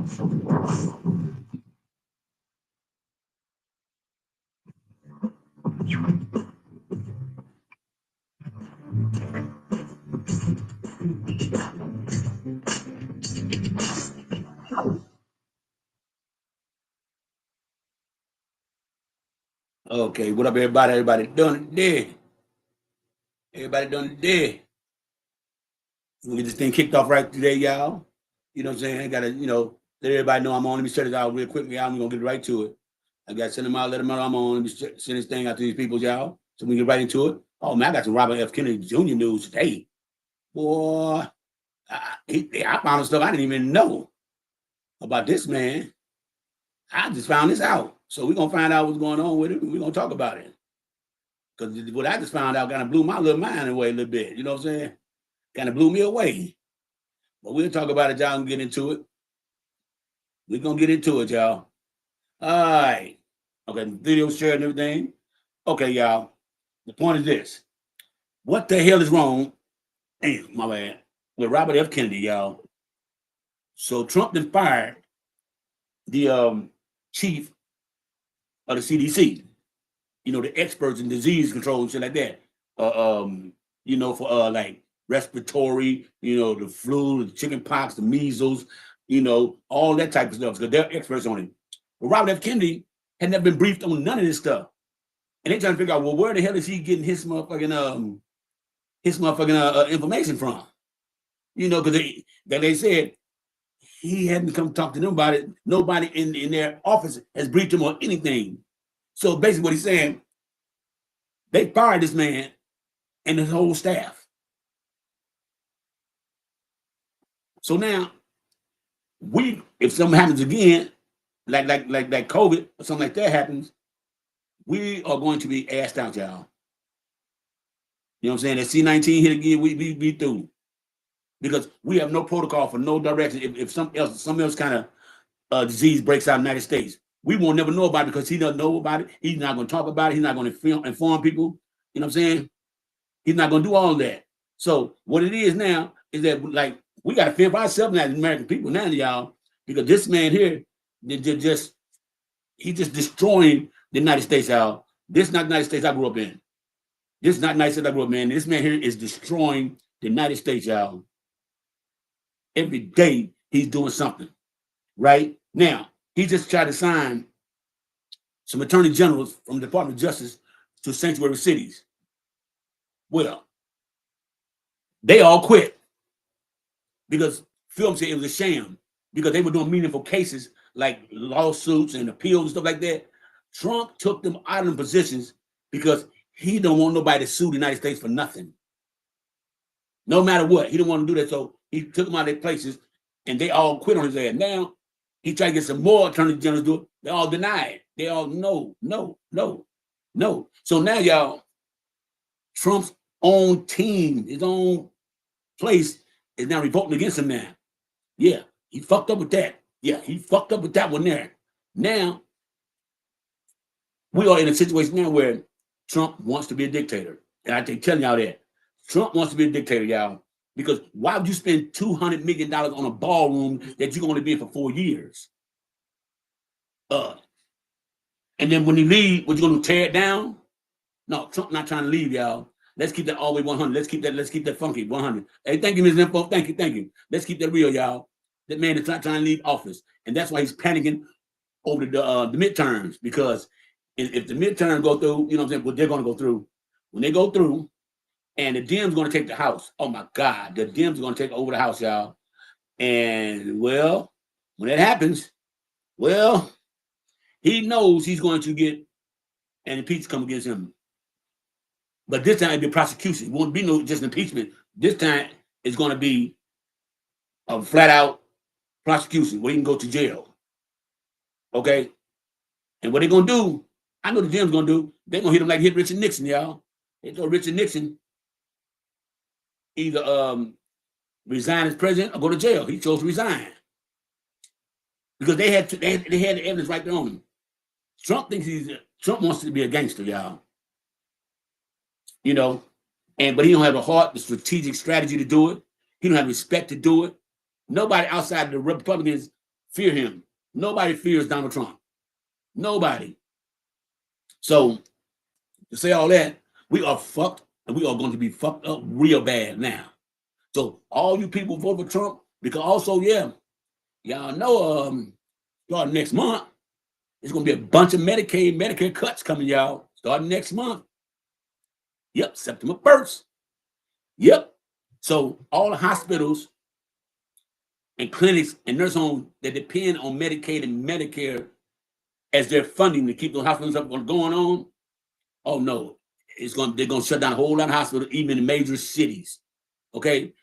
Okay, what up, everybody? Everybody done it dead. Everybody done it dead. We get this thing kicked off right today, y'all. You know what I'm saying? I gotta, let everybody know I'm on. Let me set it out real quick, y'all. I'm gonna get right to it. I gotta send them out, let them know I'm on. Let me send this thing out to these people, y'all. So we get right into it. Oh man, I got some Robert F. Kennedy Jr. news today. Boy, I found stuff I didn't even know about this man. I just found this out. So we're gonna find out what's going on with it, and we're gonna talk about it. Because what I just found out kind of blew my little mind away a little bit. You know what I'm saying? Kind of blew me away. But we'll talk about it, y'all, and get into it. We're going to get into it, y'all. All right. Okay, video shared and everything. Okay, y'all. The point is this. What the hell is wrong? Damn, my bad. With Robert F. Kennedy, y'all. So Trump then fired the chief of the CDC. You know, the experts in disease control and shit like that. For like respiratory, the flu, the chicken pox, the measles, all that type of stuff. Because they're experts on it. But Robert F. Kennedy had never been briefed on none of this stuff. And they trying to figure out, well, where the hell is he getting his motherfucking information from? Because they said he hadn't come talk to them about it. Nobody in their office has briefed him on anything. So basically what he's saying, they fired this man and his whole staff. So now, if something happens again, like COVID or something like that happens, we are going to be asked out, y'all. You know what I'm saying? That C-19 hit again, we be through. Because we have no protocol for no direction. If some else kind of disease breaks out in the United States, we won't never know about it because he doesn't know about it. He's not going to talk about it. He's not going to inform people. You know what I'm saying? He's not going to do all that. So what it is now is that like we got to fend for ourselves now, as American people now, y'all, because this man here, he's just destroying the United States, y'all. This is not the United States I grew up in. This is not the United States I grew up in. This man here is destroying the United States, y'all. Every day he's doing something, right? Now, he just tried to sign some attorney generals from the Department of Justice to sanctuary cities. Well, they all quit because film said it was a sham because they were doing meaningful cases like lawsuits and appeals and stuff like that. Trump took them out of them positions because he don't want nobody to sue the United States for nothing. No matter what, he didn't want to do that. So he took them out of their places and they all quit on his ass. Now he tried to get some more attorney generals to do it. They all deny it. They all no. So now, y'all, Trump's own team, his own place is now revolting against him now. Yeah, he fucked up with that. Yeah, he fucked up with that one there. Now, we are in a situation now where Trump wants to be a dictator. And I can tell y'all that. Trump wants to be a dictator, y'all. Because why would you spend $200 million on a ballroom that you're going to be in for 4 years? And then when you leave, what you going to tear it down? No, Trump not trying to leave, y'all. Let's keep that all the way 100. Let's keep that funky 100. Hey, thank you, Ms. Info. Thank you. Let's keep that real, y'all. That man is not trying to leave office. And that's why he's panicking over the midterms. Because if the midterms go through, you know what I'm saying, what they're going to go through. When they go through, and the Dems going to take the House. Oh, my God. The Dems are going to take over the House, y'all. And, well, when that happens, well, he knows he's going to get an impeachment come against him. But this time it'll be prosecution. It won't be no just impeachment. This time it's going to be a flat-out prosecution where he can go to jail. Okay? And what they're going to do, I know the Dems going to do, they're going to hit him like hit Richard Nixon, y'all. They told Richard Nixon either resign as president or go to jail. He chose to resign because they had the evidence right there on him. Trump wants to be a gangster, y'all. But he don't have the heart, the strategic strategy to do it. He don't have respect to do it. Nobody outside the Republicans fear him. Nobody fears Donald Trump. Nobody. So to say all that, we are fucked, and we are going to be fucked up real bad now. So all you people vote for Trump, because also, yeah, y'all know starting next month, there's gonna be a bunch of Medicaid, Medicare cuts coming, y'all, starting next month. Yep, September 1st. Yep. So all the hospitals and clinics and nurse homes that depend on Medicaid and Medicare as their funding to keep those hospitals up going on, oh no, they're gonna shut down a whole lot of hospitals, even in major cities. Okay.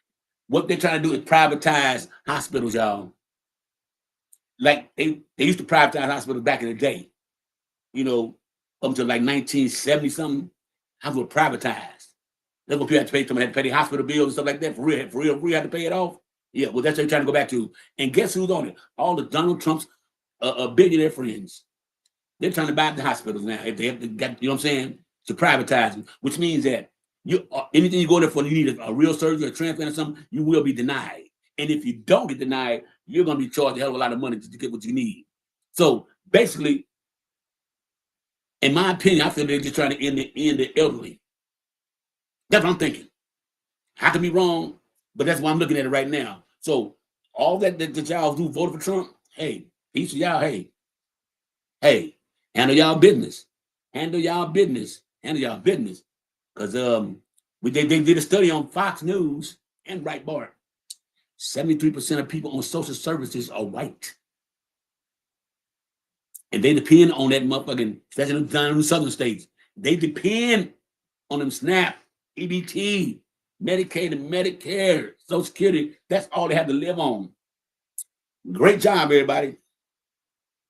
What they're trying to do is privatize hospitals, y'all. Like they used to privatize hospitals back in the day, you know, up until like 1970 something. Hospitals were privatized. That's what people had to pay. Somebody had to pay the hospital bills and stuff like that. For real, had to pay it off. Yeah, well, that's what they're trying to go back to. And guess who's on it? All the Donald Trump's billionaire friends. They're trying to buy the hospitals now. If they have to get, you know what I'm saying, to privatize them, which means that anything you go there for, you need a real surgery, a transplant or something, you will be denied. And if you don't get denied, you're going to be charged a hell of a lot of money to get what you need. So basically, in my opinion, I feel they're just trying to end the elderly. That's what I'm thinking. I could be wrong, but that's why I'm looking at it right now. So all that y'all who voted for Trump, hey, peace to y'all, hey, handle y'all business. Handle y'all business. Because they did a study on Fox News and Breitbart. 73% of people on social services are white. And they depend on that motherfucking, especially down in the southern states. They depend on them SNAP, EBT, Medicaid and Medicare, Social Security. That's all they have to live on. Great job, everybody.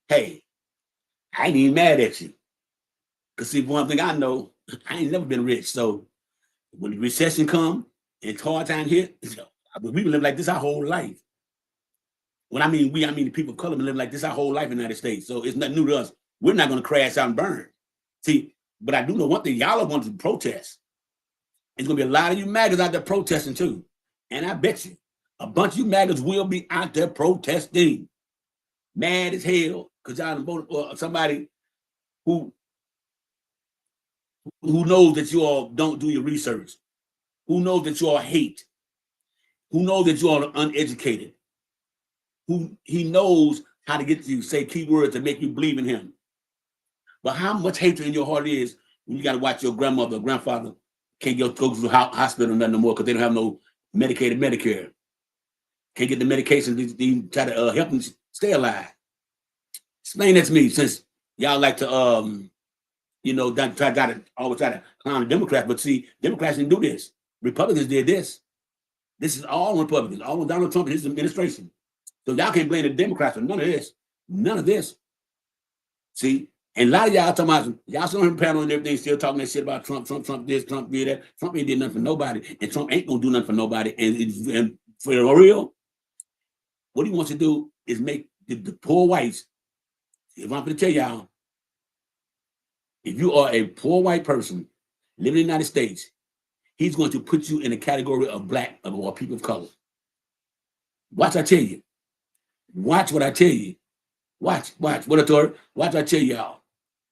Hey, I ain't even mad at you. Because see, one thing I know, I ain't never been rich. So when the recession come and hard time hit, we've been living like this our whole life. When I mean we, I mean the people of color been living like this our whole life in the United States. So it's nothing new to us. We're not going to crash out and burn. See, but I do know one thing. Y'all are going to protest. There's going to be a lot of you MAGAs out there protesting too. And I bet you a bunch of you MAGAs will be out there protesting. Mad as hell because y'all voted for somebody who knows that you all don't do your research, who knows that you all hate, who knows that you all are uneducated, who he knows how to get you say keywords to make you believe in him. But how much hatred in your heart is when you got to watch your grandmother or grandfather can't go to the hospital or nothing no more because they don't have no Medicaid and Medicare. Can't get the medication to try to help them stay alive. Explain that to me, since y'all like to always try to clown the Democrats, but see, Democrats didn't do this. Republicans did this. This is all Republicans, all Donald Trump and his administration. So y'all can't blame the Democrats for none of this. None of this. See, and a lot of y'all talking about, y'all still on the panel and everything, still talking that shit about Trump this, Trump did that. Trump ain't did nothing for nobody, and Trump ain't gonna do nothing for nobody. And for real, what he wants to do is make the poor whites, if I'm gonna tell y'all, if you are a poor white person living in the United States, he's going to put you in a category of black or people of color. Watch I tell you. Watch what I tell you. Watch. What I told her. Watch what I tell y'all.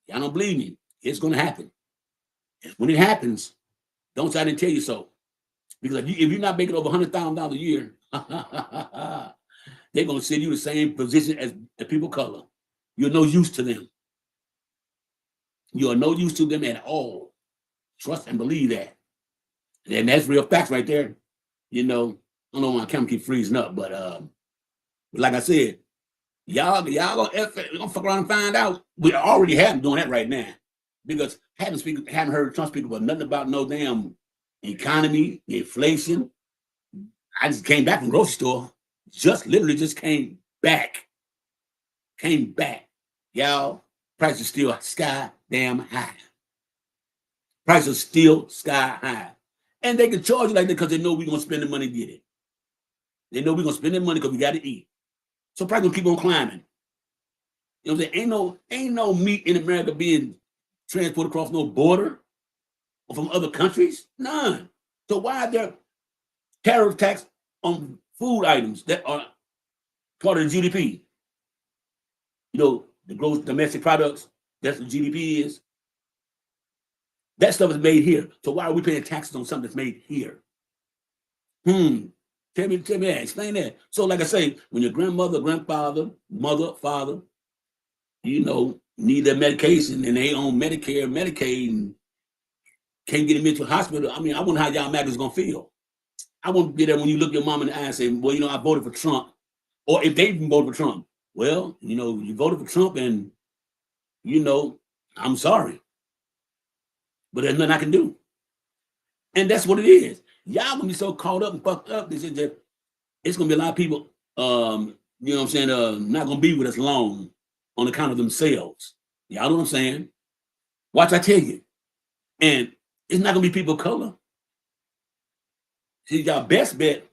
Y'all don't believe me. It's going to happen. And when it happens, don't say I didn't tell you so. Because if you're not making over $100,000 a year, they're going to send you the same position as the people of color. You're no use to them. You are no use to them at all. Trust and believe that. And that's real facts right there. I don't know why my camera keep freezing up, but like I said, y'all gonna fuck around and find out. We already have them doing that right now, because haven't heard Trump speak about nothing about no damn economy, inflation. I just came back from the grocery store. Literally just came back. Y'all, prices still sky damn high. Prices still sky high. And they can charge you like that because they know we're gonna spend the money to get it. They know we're gonna spend the money because we got to eat. So price gonna keep on climbing. You know what I'm saying? Ain't no meat in America being transported across no border or from other countries. None. So why are there tariff tax on food items that are part of the GDP? You know, the gross domestic products, that's what GDP is. That stuff is made here. So why are we paying taxes on something that's made here? Tell me that. Explain that. So, like I say, when your grandmother, grandfather, mother, father, need their medication and they on Medicare, Medicaid, and can't get them into a hospital. I mean, I wonder how y'all Americans gonna feel. I want to be there when you look your mom in the eye and say, well, I voted for Trump. Or if they even voted for Trump, well, you voted for Trump and, I'm sorry. But there's nothing I can do. And that's what it is. Y'all gonna be so caught up and fucked up. It's gonna be a lot of people, you know what I'm saying, not gonna be with us long on account of themselves. Y'all know what I'm saying? Watch, I tell you. And it's not gonna be people of color. See, y'all best bet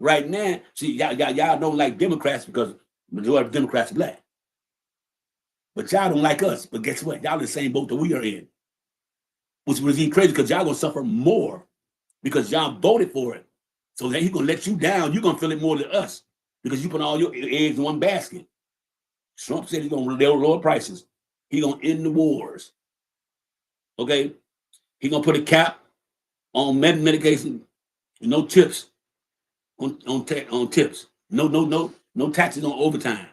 right now. See, y'all don't like Democrats because majority of Democrats are black. But y'all don't like us. But guess what? Y'all in the same boat that we are in. Which was even crazy because y'all gonna suffer more because y'all voted for it. So then he's gonna let you down. You're gonna feel it more than us because you put all your eggs in one basket. Trump said he's gonna lower prices. He's gonna end the wars. Okay, he's gonna put a cap on medication. No tips on tips. No taxes on overtime.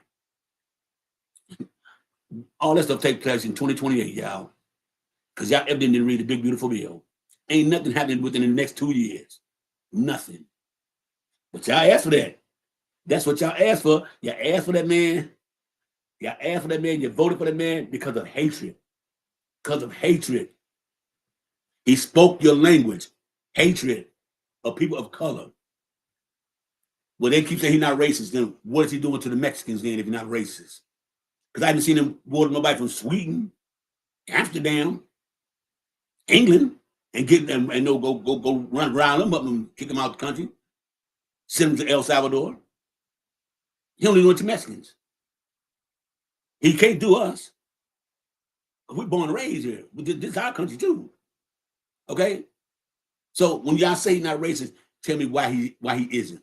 All that stuff takes place in 2028, y'all. Because y'all evidently didn't read the big beautiful bill. Ain't nothing happening within the next 2 years. Nothing. But y'all asked for that. That's what y'all asked for. Y'all asked for that man. Y'all asked for that man. You voted for that man because of hatred. Because of hatred. He spoke your language. Hatred of people of color. Well, they keep saying he's not racist. Then what is he doing to the Mexicans then if he's not racist? Because I haven't seen him vote nobody from Sweden, Amsterdam, England, and get them and go run around them up and kick them out the country. Send them to El Salvador. He only do it to Mexicans. He can't do us. We're born and raised here. This is our country too. Okay? So when y'all say he's not racist, tell me why he isn't.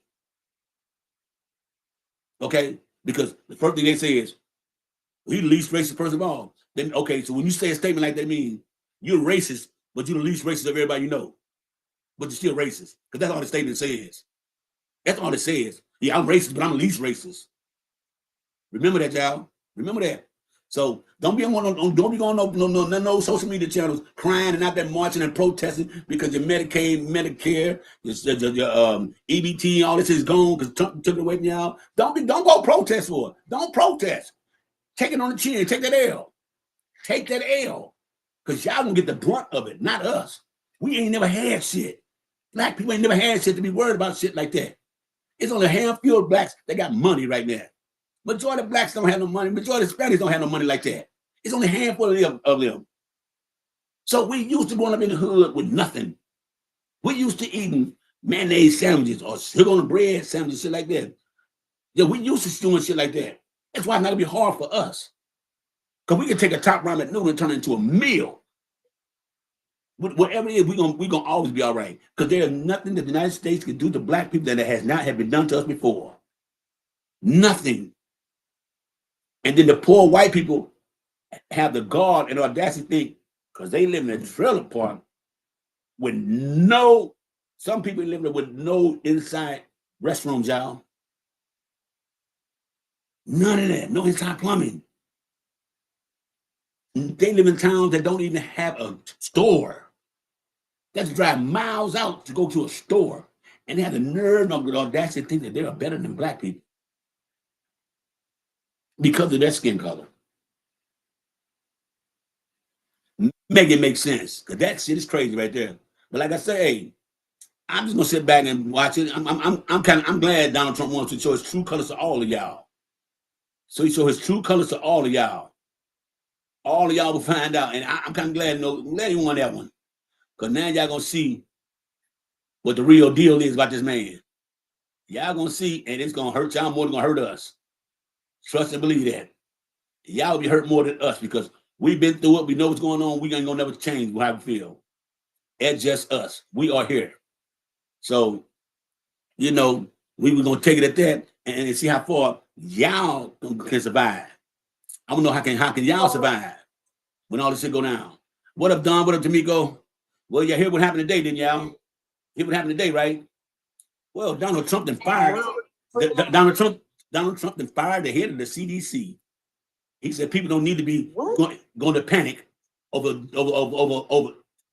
Okay? Because the first thing they say is he's the least racist person of all. Then okay, so when you say a statement like that, means you're racist, but you're the least racist of everybody you know. But you're still racist. Because that's all the statement says. That's all it says. Yeah, I'm racist, but I'm the least racist. Remember that, y'all. Remember that. So don't be going on no social media channels crying and out there marching and protesting because your Medicaid, Medicare, your EBT, all this is gone because Trump took it away from y'all. Don't go protest for it. Don't protest. Take it on the chin. Take that L. Take that L. Because y'all gonna get the brunt of it, not us. We ain't never had shit. Black people ain't never had shit to be worried about shit like that. It's only a handful of blacks that got money right now. Majority of blacks don't have no money. Majority of Spaniards don't have no money like that. It's only a handful of them. So we used to growing up in the hood with nothing. We used to eating mayonnaise sandwiches or sugar on the bread sandwiches, shit like that. Yeah, we used to doing shit like that. That's why it's not gonna be hard for us. Because we can take a top ramen noodle and turn it into a meal. Whatever it is, we're gonna always be all right. Because there's nothing that the United States can do to black people that has not been done to us before. Nothing. And then the poor white people have the gall and audacity to think, because they live in a trailer park with some people live there with no inside restrooms, y'all. None of that. No inside plumbing. They live in towns that don't even have a store. They have to drive miles out to go to a store. And they have the nerve and the audacity to think that they are better than black people because of their skin color. Make it make sense. Because that shit is crazy right there. But like I say, hey, I'm just gonna sit back and watch it. I'm glad Donald Trump wants to show his true colors to all of y'all. So he showed his true colors to all of y'all. All of y'all will find out. And I'm kind of glad he won that one. Because now y'all gonna see what the real deal is about this man. Y'all gonna see, and it's gonna hurt y'all more than gonna hurt us. Trust and believe that. Y'all will be hurt more than us because we've been through it. We know what's going on. We ain't gonna never change how we feel. It's just us. We are here. So, we were gonna take it at that and see how far y'all can survive. I don't know how can y'all survive when all this shit go down. What up, Don? What up, D'Amico? Well, you hear what happened today, didn't y'all? Hear what happened today, right? Well, Donald Trump then fired. Donald Trump then fired the head of the CDC. He said people don't need to be going to panic over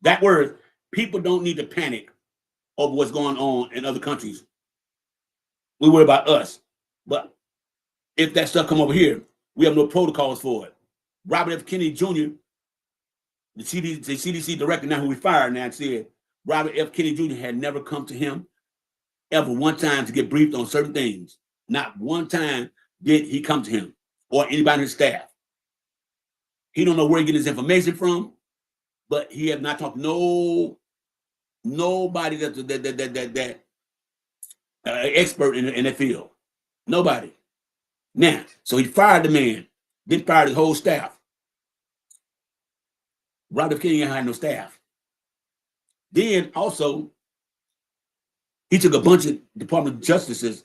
that word. People don't need to panic over what's going on in other countries. We worry about us. But if that stuff come over here, we have no protocols for it. Robert F. Kennedy Jr., the CDC director now who we fired now said Robert F. Kennedy Jr. had never come to him ever one time to get briefed on certain things. Not one time did he come to him or anybody on his staff. He don't know where he get his information from, but he have not talked to nobody that expert in that field. Nobody. Now, so he fired the man, then fired his whole staff. Robert F. Kennedy had no staff. Then also, he took a bunch of Department of Justice's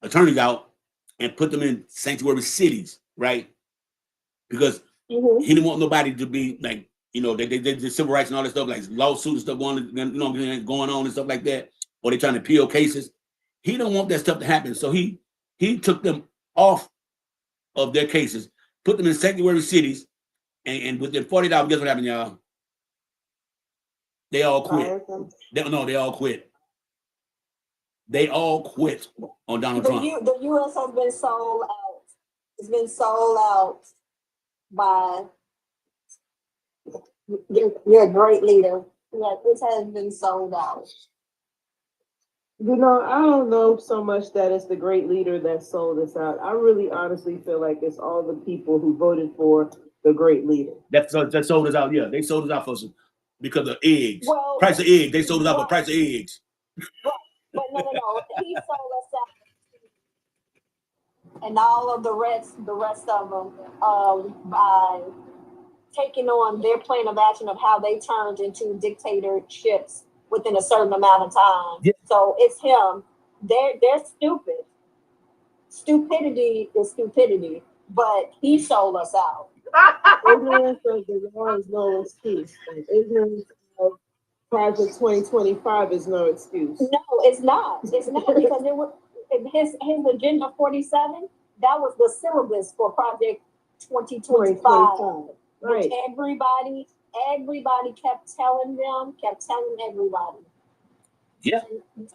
attorneys out and put them in sanctuary cities, right? Because he didn't want nobody to be like, they did civil rights and all that stuff, like lawsuits and stuff going on and stuff like that, or they're trying to appeal cases. He don't want that stuff to happen. So he took them off of their cases, put them in sanctuary cities, and within 48 hours, guess what happened, y'all? They all quit. They all quit. They all quit on Donald Trump. The U.S. has been sold out. It's been sold out by you're a great leader. Yeah, this has been sold out. I don't know so much that it's the great leader that sold us out. I really honestly feel like it's all the people who voted for the great leader. That sold us out, yeah. They sold us out because of eggs. Price of eggs. They sold us out for price of eggs. But no. He sold us out. And all of the rest of them, by taking on their plan of action of how they turned into dictatorships within a certain amount of time. Yeah. So it's him. They're stupid. Stupidity is stupidity, but he sold us out. Ignorance of the law is no excuse. And ignorance of Project 2025 is no excuse. No, it's not. It's not because it was his Agenda 47. That was the syllabus for Project 2025. Right. Everybody kept telling everybody. Yeah.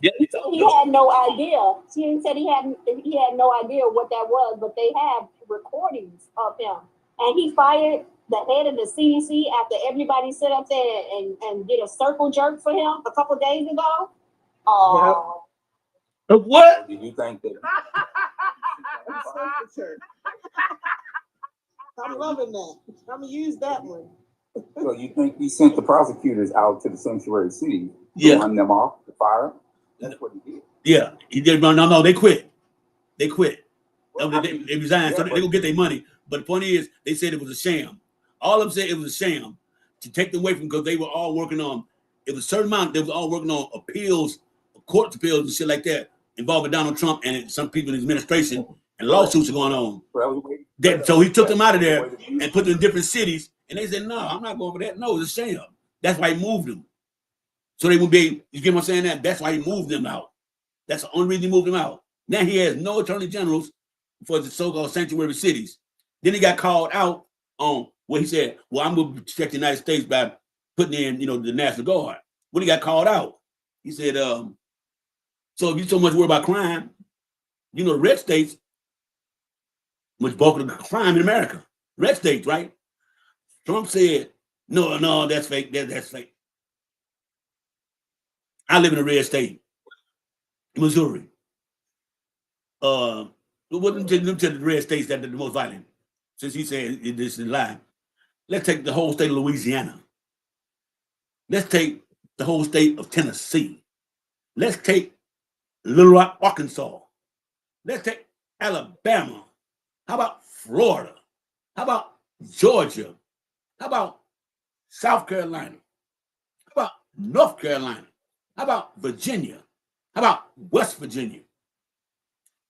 He had no idea. He said he had no idea what that was, but they have recordings of him. And he fired the head of the CDC after everybody sit up there and did a circle jerk for him a couple days ago. Oh. Yep. What? Do you think that? I'm loving that. I'm gonna use that one. So you think he sent the prosecutors out to the sanctuary cities to run them off, to fire? That's what he did. Yeah, he did. No, they quit. They resigned, so they gonna get their money. But the point is, they said it was a sham. All of them said it was a sham to take them away from, because they were all working on, it was a certain amount, they was all working on appeals, court appeals and shit like that, involving Donald Trump and some people in his administration, and lawsuits are going on. So he took them out of there and put them in different cities, and they said, no, I'm not going for that. No, it's a sham. That's why he moved them. So they would be, you get what I'm saying? That's why he moved them out. That's the only reason he moved them out. Now he has no attorney generals for the so-called sanctuary cities. Then he got called out on where he said, well, I'm going to protect the United States by putting in, the National Guard. When he got called out, he said, so if you're so much worried about crime, the red states, much bulk of the crime in America. Red states, right? Trump said, no, that's fake. That's fake. I live in a red state, Missouri. What them to the red states that are the most violent? Since he said this is a lie. Let's take the whole state of Louisiana. Let's take the whole state of Tennessee. Let's take Little Rock, Arkansas. Let's take Alabama. How about Florida? How about Georgia? How about South Carolina? How about North Carolina? How about Virginia? How about West Virginia?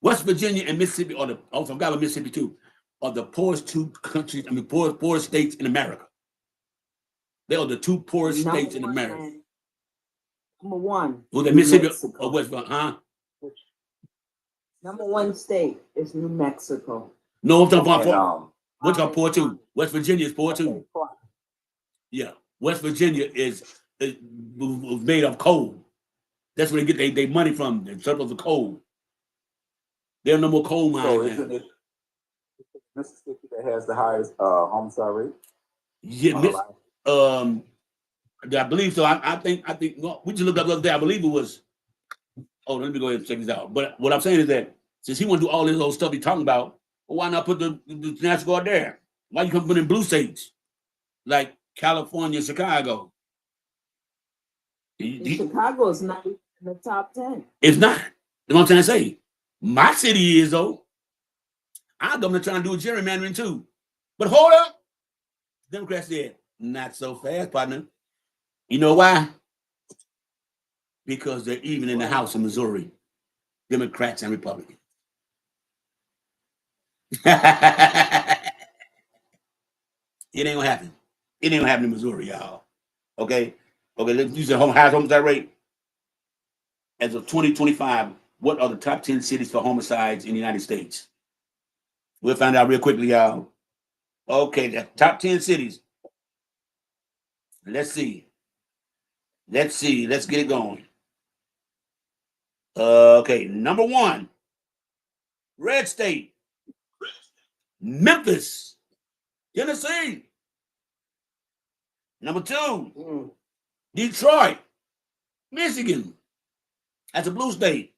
West Virginia and Mississippi, also I forgot about Mississippi too. are the poorest two countries. I mean, poorest states in America. They are the two poorest states in America. Man. Number one. Was it Mississippi Mexico. or West? Huh? Number one state is New Mexico. No, I'm talking And, about what's called poor too. West Virginia is poor too. Yeah, West Virginia was made of coal. That's where they get their money from. The surplus of coal. There are no more coal mines. So isn't it Mississippi that has the highest homicide rate? Yeah, I believe so. I think. Well, we just looked up the other day. I believe it was. Oh, let me go ahead and check this out. But what I'm saying is that since he want to do all this old stuff he's talking about, well, why not put the National Guard there? Why you come put in blue states like California, Chicago? Chicago is not in the top 10. It's not. That's what I'm trying to say. My city is though. Our government trying to do a gerrymandering too. But hold up. Democrats said, not so fast, partner. You know why? Because they're even in the House of Missouri. Democrats and Republicans. It ain't gonna happen. It ain't gonna happen in Missouri, y'all. Okay? Okay, let's use the highest homicide rate. As of 2025, what are the top 10 cities for homicides in the United States? We'll find out real quickly, y'all. Okay, the top 10 cities. Let's see. Let's get it going. Okay, number 1, red state, Memphis, Tennessee. Number 2, Detroit, Michigan. That's a blue state.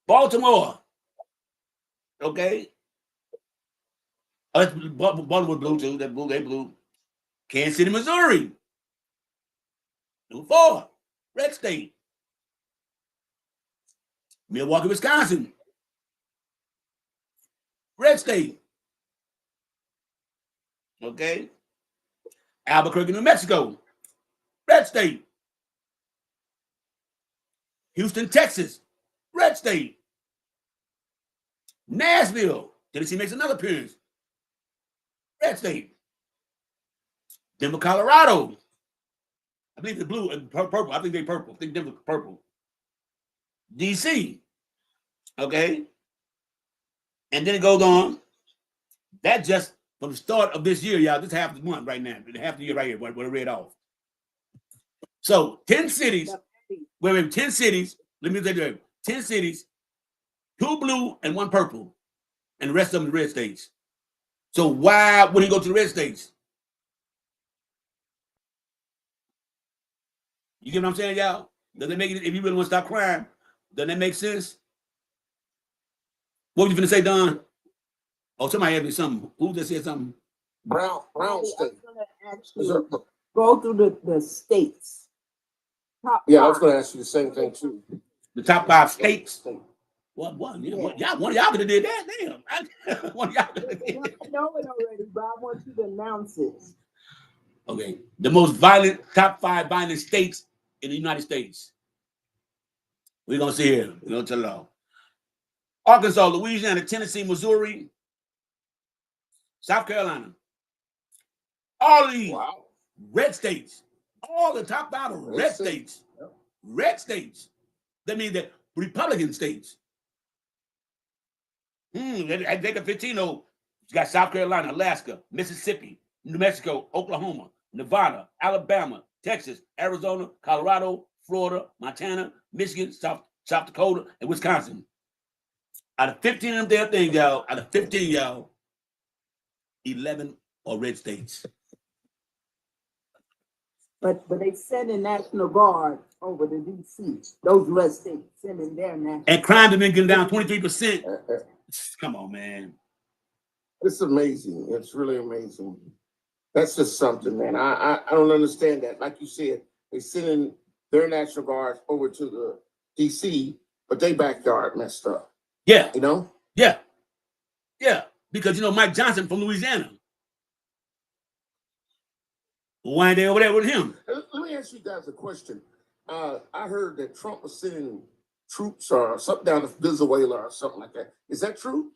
Baltimore. Okay. Baltimore blue too. That blue, they blue. Kansas City, Missouri. Number 4, red state. Milwaukee, Wisconsin. Red state. Okay. Albuquerque, New Mexico. Red state. Houston, Texas. Red state. Nashville. Tennessee makes another appearance. Red state. Denver, Colorado. I believe it's blue and purple. I think they're purple. I think Denver's purple. DC. Okay. And then it goes on. That just from the start of this year, y'all. This is half the month right now. Half the year right here. What I read off. So 10 cities. Wait, 10 cities. Let me say that. 10 cities, 2 blue and 1 purple, and the rest of them the red states. So why would he go to the red states? You get what I'm saying, y'all? Does it make it, if you really want to stop crime, doesn't that make sense? What were you going to say, Don? Oh, somebody asked me something. Who just said something? Brown state. Go through the states. Yeah, I was going to ask you the same thing too. The top 5 states. What? Yeah. One of y'all could have did that. Damn. One of y'all could have did that. I know it already, but I want you to announce it. Okay. The most violent, top 5 violent states in the United States. We're going to see here. We're going to tell it all. Arkansas, Louisiana, Tennessee, Missouri, South Carolina. All of these red states. All the top 5 are red states. Yep. Red states. That means that Republican states. They got 15. You got South Carolina, Alaska, Mississippi, New Mexico, Oklahoma, Nevada, Alabama, Texas, Arizona, Colorado, Florida, Montana, Michigan, South Dakota, and Wisconsin. Out of 15 of them things, y'all, 11 are red states. But they send a National Guard over to DC. Those red states sending their national. And crime has been getting down 23%. Come on, man. It's amazing. It's really amazing. That's just something, man. I don't understand that. Like you said, they sending their National Guards over to the DC, but they backyard messed up. Yeah. You know? Yeah. Yeah. Because, Mike Johnson from Louisiana. Why ain't they over there with him? Let me ask you guys a question. I heard that Trump was sending troops or something down to Venezuela or something like that. Is that true?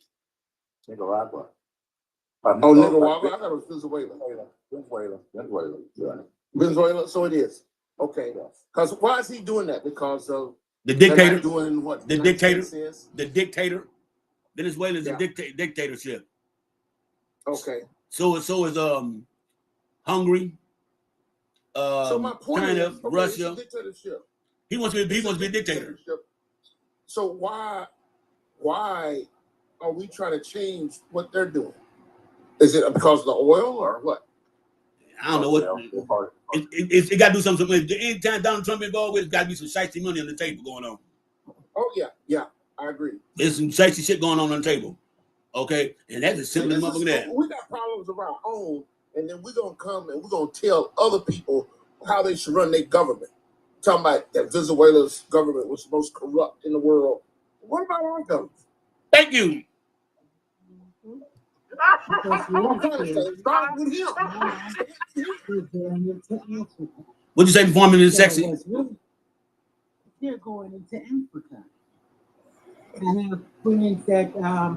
Nicaragua. Oh, Nicaragua. I thought it was Venezuela. Venezuela. Yeah. Venezuela. So it is. Okay. Because why is he doing that? Because of The they're dictator, not doing what the United dictator, States says? the dictator. Venezuela is Yeah. a dictatorship. Okay. So is Hungary, So my point China, is, okay, Russia. it's a dictatorship. He wants to be a dictator. So why are we trying to change what they're doing? Is it because of the oil or what? I don't know what. It got to do something. Anytime Donald Trump involved with, it's got to be some shifty money on the table going on. Oh yeah, I agree. There's some shifty shit going on the table. Okay, and that's as simple as motherfucking that. We got problems of our own, and then we're gonna come and we're gonna tell other people how they should run their government. Talking about that Venezuela's government was the most corrupt in the world. What about our government? Thank you. What'd you say, performing in sexy? They're going into Africa. I have friends that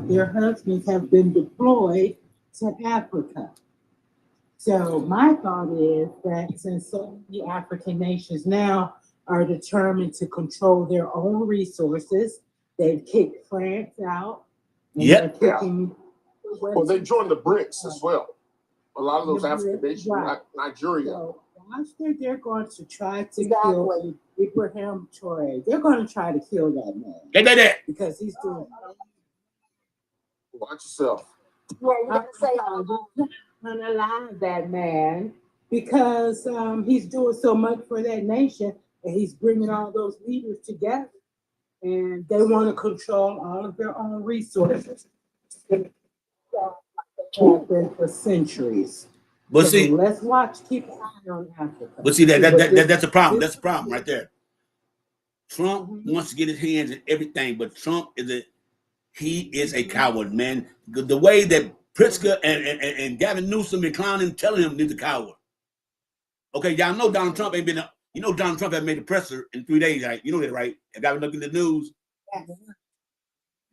their husbands have been deployed to Africa. So my thought is that since so many African nations now are determined to control their own resources, they've kicked France out. Yep. Well, they joined the BRICS as well. A lot of those African nations, like Nigeria. So they're going to try to kill Ibrahim Traoré. They're going to try to kill that man. Because he's doing. Watch yourself. Yeah, you gotta say unalive that man because he's doing so much for that nation and he's bringing all those leaders together and they want to control all of their own resources. Have been for centuries. But so see, let's keep an eye on Africa. But see that's a problem. That's a problem right there. Trump wants to get his hands in everything, but Trump is a coward, man. The way that Pritzker and Gavin Newsom and clowning telling him he's a coward. Okay, y'all know Donald Trump ain't been. Donald Trump has made a presser in 3 days, right? You know that, right? If y'all look in the news,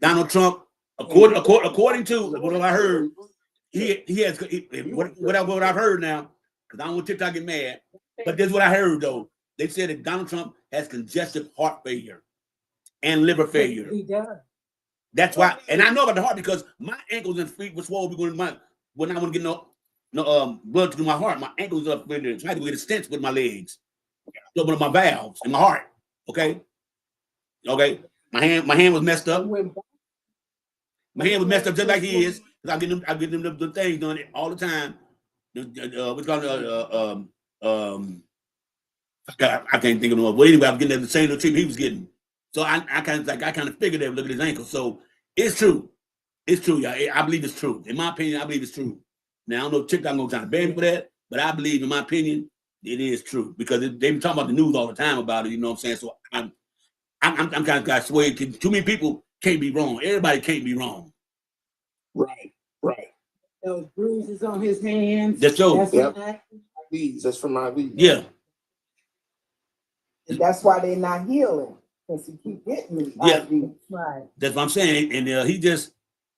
Donald Trump, according to what I heard, what I've heard now, because I don't want TikTok get mad, but this is what I heard though. They said that Donald Trump has congestive heart failure and liver failure. He does. That's why, and I know about the heart because my ankles and feet were swollen when I want to get no blood through my heart. My ankles up with it. I had to get a stent with my legs, open up my valves in my heart. Okay. My hand was messed up. My hand was messed up just like he is. Cause I get them the things done all the time. What's called I can't think of them. Well, anyway, I was getting the same treatment he was getting. So I kind of figured that look at his ankle. So it's true. It's true, y'all. I believe it's true. In my opinion, I believe it's true. Now I don't know if TikTok gonna try to ban me for that, but I believe, in my opinion, it is true because they've been talking about the news all the time about it. You know what I'm saying? So I'm kind of got swayed. Too many people can't be wrong. Everybody can't be wrong. Right. Those bruises on his hands. That's from my IVs. Yeah. And that's why they're not healing. Because he keep getting these IVs. Right. That's what I'm saying. And he just,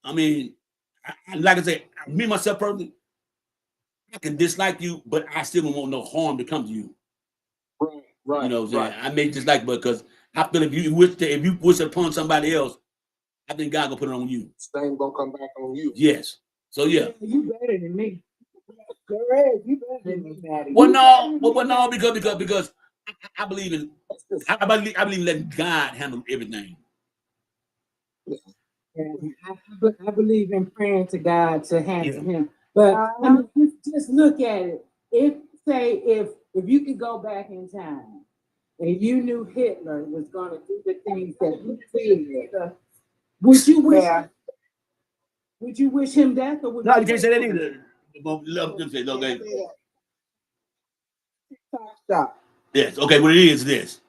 like I said, me myself personally, I can dislike you, but I still don't want no harm to come to you. Right. You know what I'm saying? I may dislike, because I feel if you wish it upon somebody else, I think God gonna put it on you. Same gonna come back on you. Yes. So yeah. You better than me. You better than me, Maddie. Well, no, because I believe in I believe in letting God handle everything. I believe in praying to God to handle him. But just look at it. If you could go back in time and you knew Hitler was going to do the things that he did, would you wish him death or would No, you you can't say that either. Stop. Yes, okay, what it is this.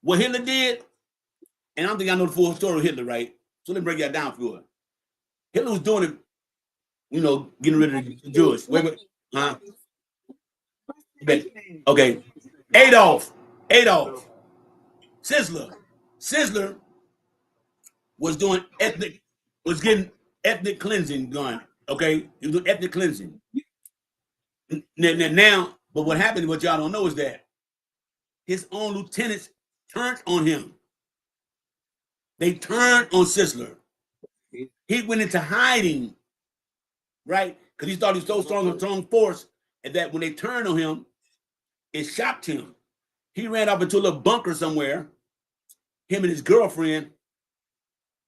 What Hitler did, and I don't think I know the full story of Hitler, right? So let me break that down for it. Hitler was doing it, getting rid of the Jewish. Wait. Okay. Adolf Sizzler was getting ethnic cleansing going. Okay, he was doing ethnic cleansing. Now, but what happened? What y'all don't know is that his own lieutenants turned on him. They turned on Sisler. He went into hiding, right? Because he thought he was so strong, a strong force, and that when they turned on him, it shocked him. He ran off into a little bunker somewhere, him and his girlfriend,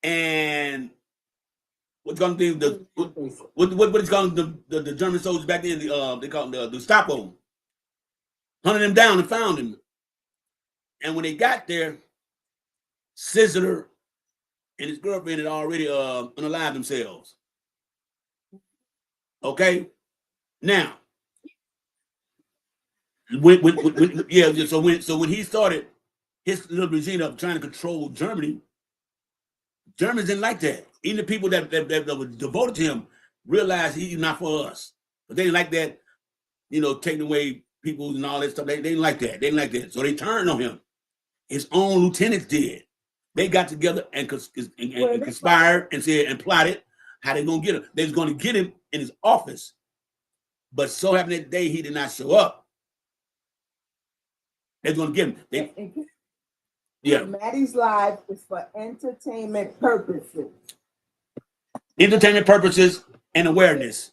and what's going to be what is called the German soldiers back then? They call them the Gestapo. Hunted him down and found him. And when they got there, Sisler and his girlfriend had already unalived themselves. Okay, now so when he started his little regime of trying to control Germany, Germans didn't like that. Even the people that were devoted to him realized he's not for us. But they didn't like that, taking away people and all that stuff. They didn't like that. They didn't like that. So they turned on him. His own lieutenants did. They got together and conspired and said and plotted how they gonna get him. They was gonna get him in his office, but so happened that day he did not show up. They're gonna get him. Maddie's live is for entertainment purposes. Entertainment purposes and awareness.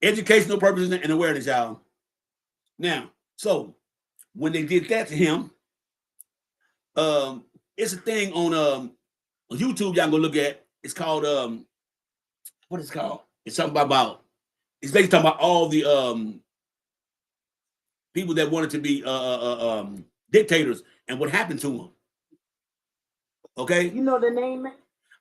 Educational purposes and awareness, y'all. Now, so when they did that to him, it's a thing on YouTube y'all go look at. It's called what is it called? It's something about it's basically talking about all the people that wanted to be dictators and what happened to them. Okay, You know the name?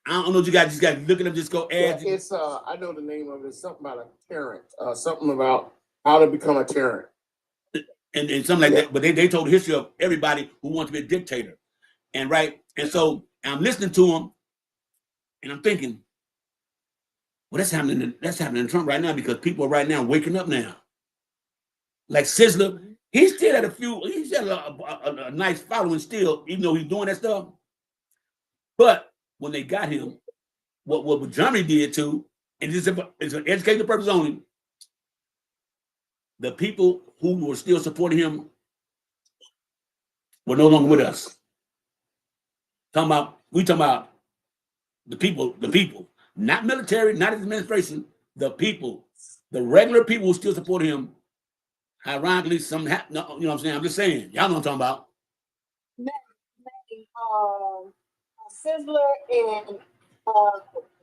I don't know. You guys just got to look it up. Just go add. Yeah, it's I know the name of it. It's something about a tyrant. Something about how to become a tyrant. And something like that. But they told the history of everybody who wants to be a dictator. And so I'm listening to him and I'm thinking, well, that's happening to Trump right now because people are right now waking up now. Like Sisler, he still had a nice following still, even though he's doing that stuff. But when they got him, what Germany did too, and it's an educational purpose only, the people who were still supporting him were no longer with us. We talking about the people, not military, not his administration, the people, the regular people who still support him. Ironically, something happened. You know what I'm saying? I'm just saying. Y'all know what I'm talking about. Sizzler and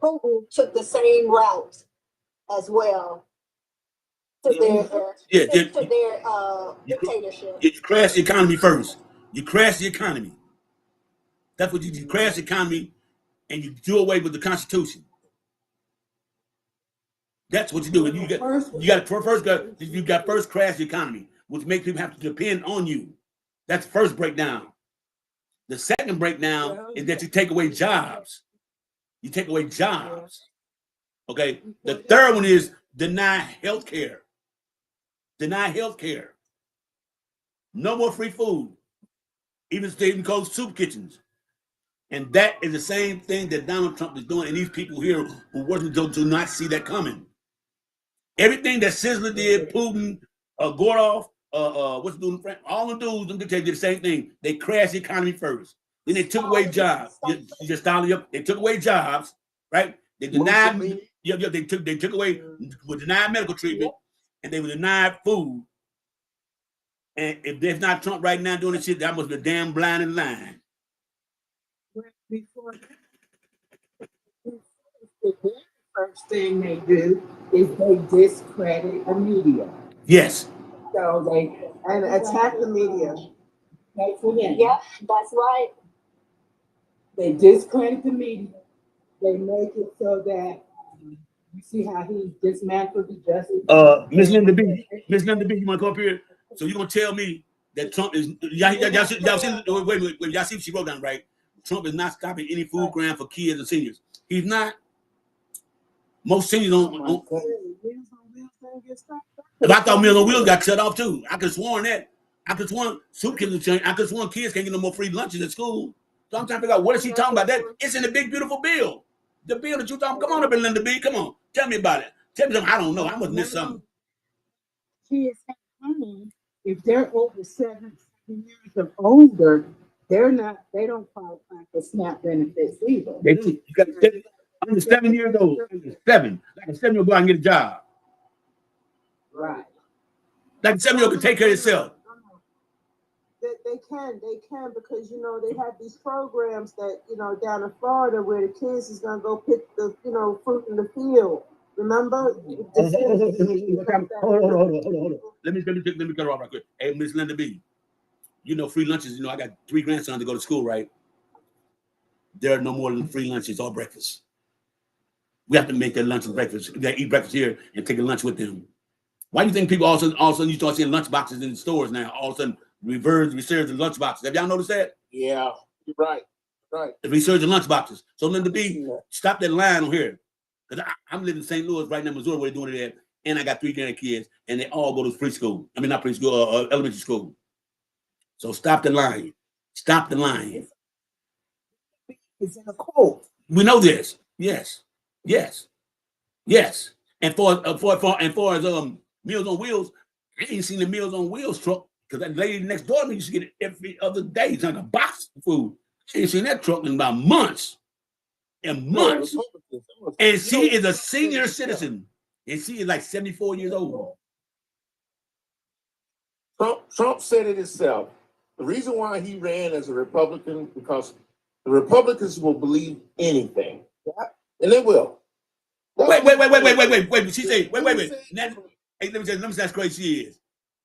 Putin took the same route as well to their dictatorship. You crash the economy first. You crash the economy. That's what you crash the economy, and you do away with the Constitution. That's what you do. You got first crash the economy, which makes people have to depend on you. That's the first breakdown. The second breakdown is that you take away jobs. You take away jobs. Okay. The third one is deny health care. Deny health care. No more free food. Even close soup kitchens. And that is the same thing that Donald Trump is doing, and these people here who working do not see that coming. Everything that Sisler did, Putin, Gordoff, what's doing? All the dudes, them did the same thing. They crashed the economy first. Then they took away jobs. You just started up. They took away jobs, right? They denied. They took away. Would deny medical treatment, and they would deny food. And if there's not Trump right now doing this shit, that must be a damn blinding line. Before the first thing they do is they discredit the media. Yes. So they attack the media. Yeah, that's right. They discredit the media. They make it so that you see how he dismantled the justice. Miss Linda B, you want to come up here? So you're gonna tell me that Trump is y'all see wait, y'all see if she wrote down right. Trump is not stopping any food grant for kids and seniors. He's not. Most seniors don't. If I thought Meals on Wheels got shut off too, I could sworn that. I could sworn soup kids. I could sworn kids can't get no more free lunches at school. So I'm trying to figure out what is she talking about. That it's in the big beautiful bill. The bill that you talking, come on up and Linda B. Come on. Tell me about it. Tell me something I don't know. I must miss something. Kids at home, if they're over 7 years of older, they don't qualify for SNAP benefits either. They do. You got to under 7 years old. Under 7. Like a 7-year-old go out and get a job. Right. Like a 7-year-old can take care of himself. They can because they have these programs that down in Florida where the kids is gonna go pick the fruit in the field. Remember? Hold on. Let me cut her off right quick. Hey, Miss Linda B. Free lunches. I got 3 grandsons to go to school, right? There are no more than free lunches or breakfast. We have to make their lunch and breakfast. They eat breakfast here and take a lunch with them. Why do you think people all of a sudden you start seeing lunch boxes in the stores now? All of a sudden, resurge of lunch boxes. Have y'all noticed that? Yeah, you're right. Right. The resurge of lunch boxes. So Linda B, stop that line on here. Because I'm living in St. Louis right now, Missouri, where they're doing it at. And I got 3 grandkids, and they all go to preschool. I mean, not preschool, elementary school. So stop the line. Stop the line. It's in a quote. We know this. Yes. And for as Meals on Wheels, I ain't seen the Meals on Wheels truck because that lady next door to me used to get it every other day. It's like a box of food. I ain't seen that truck in about months and months. And she is a senior citizen, and she is like 74 years old. Trump said it himself. The reason why he ran as a Republican because the Republicans will believe anything, and they will. Wait. She said, wait. Hey, let me say how great she is.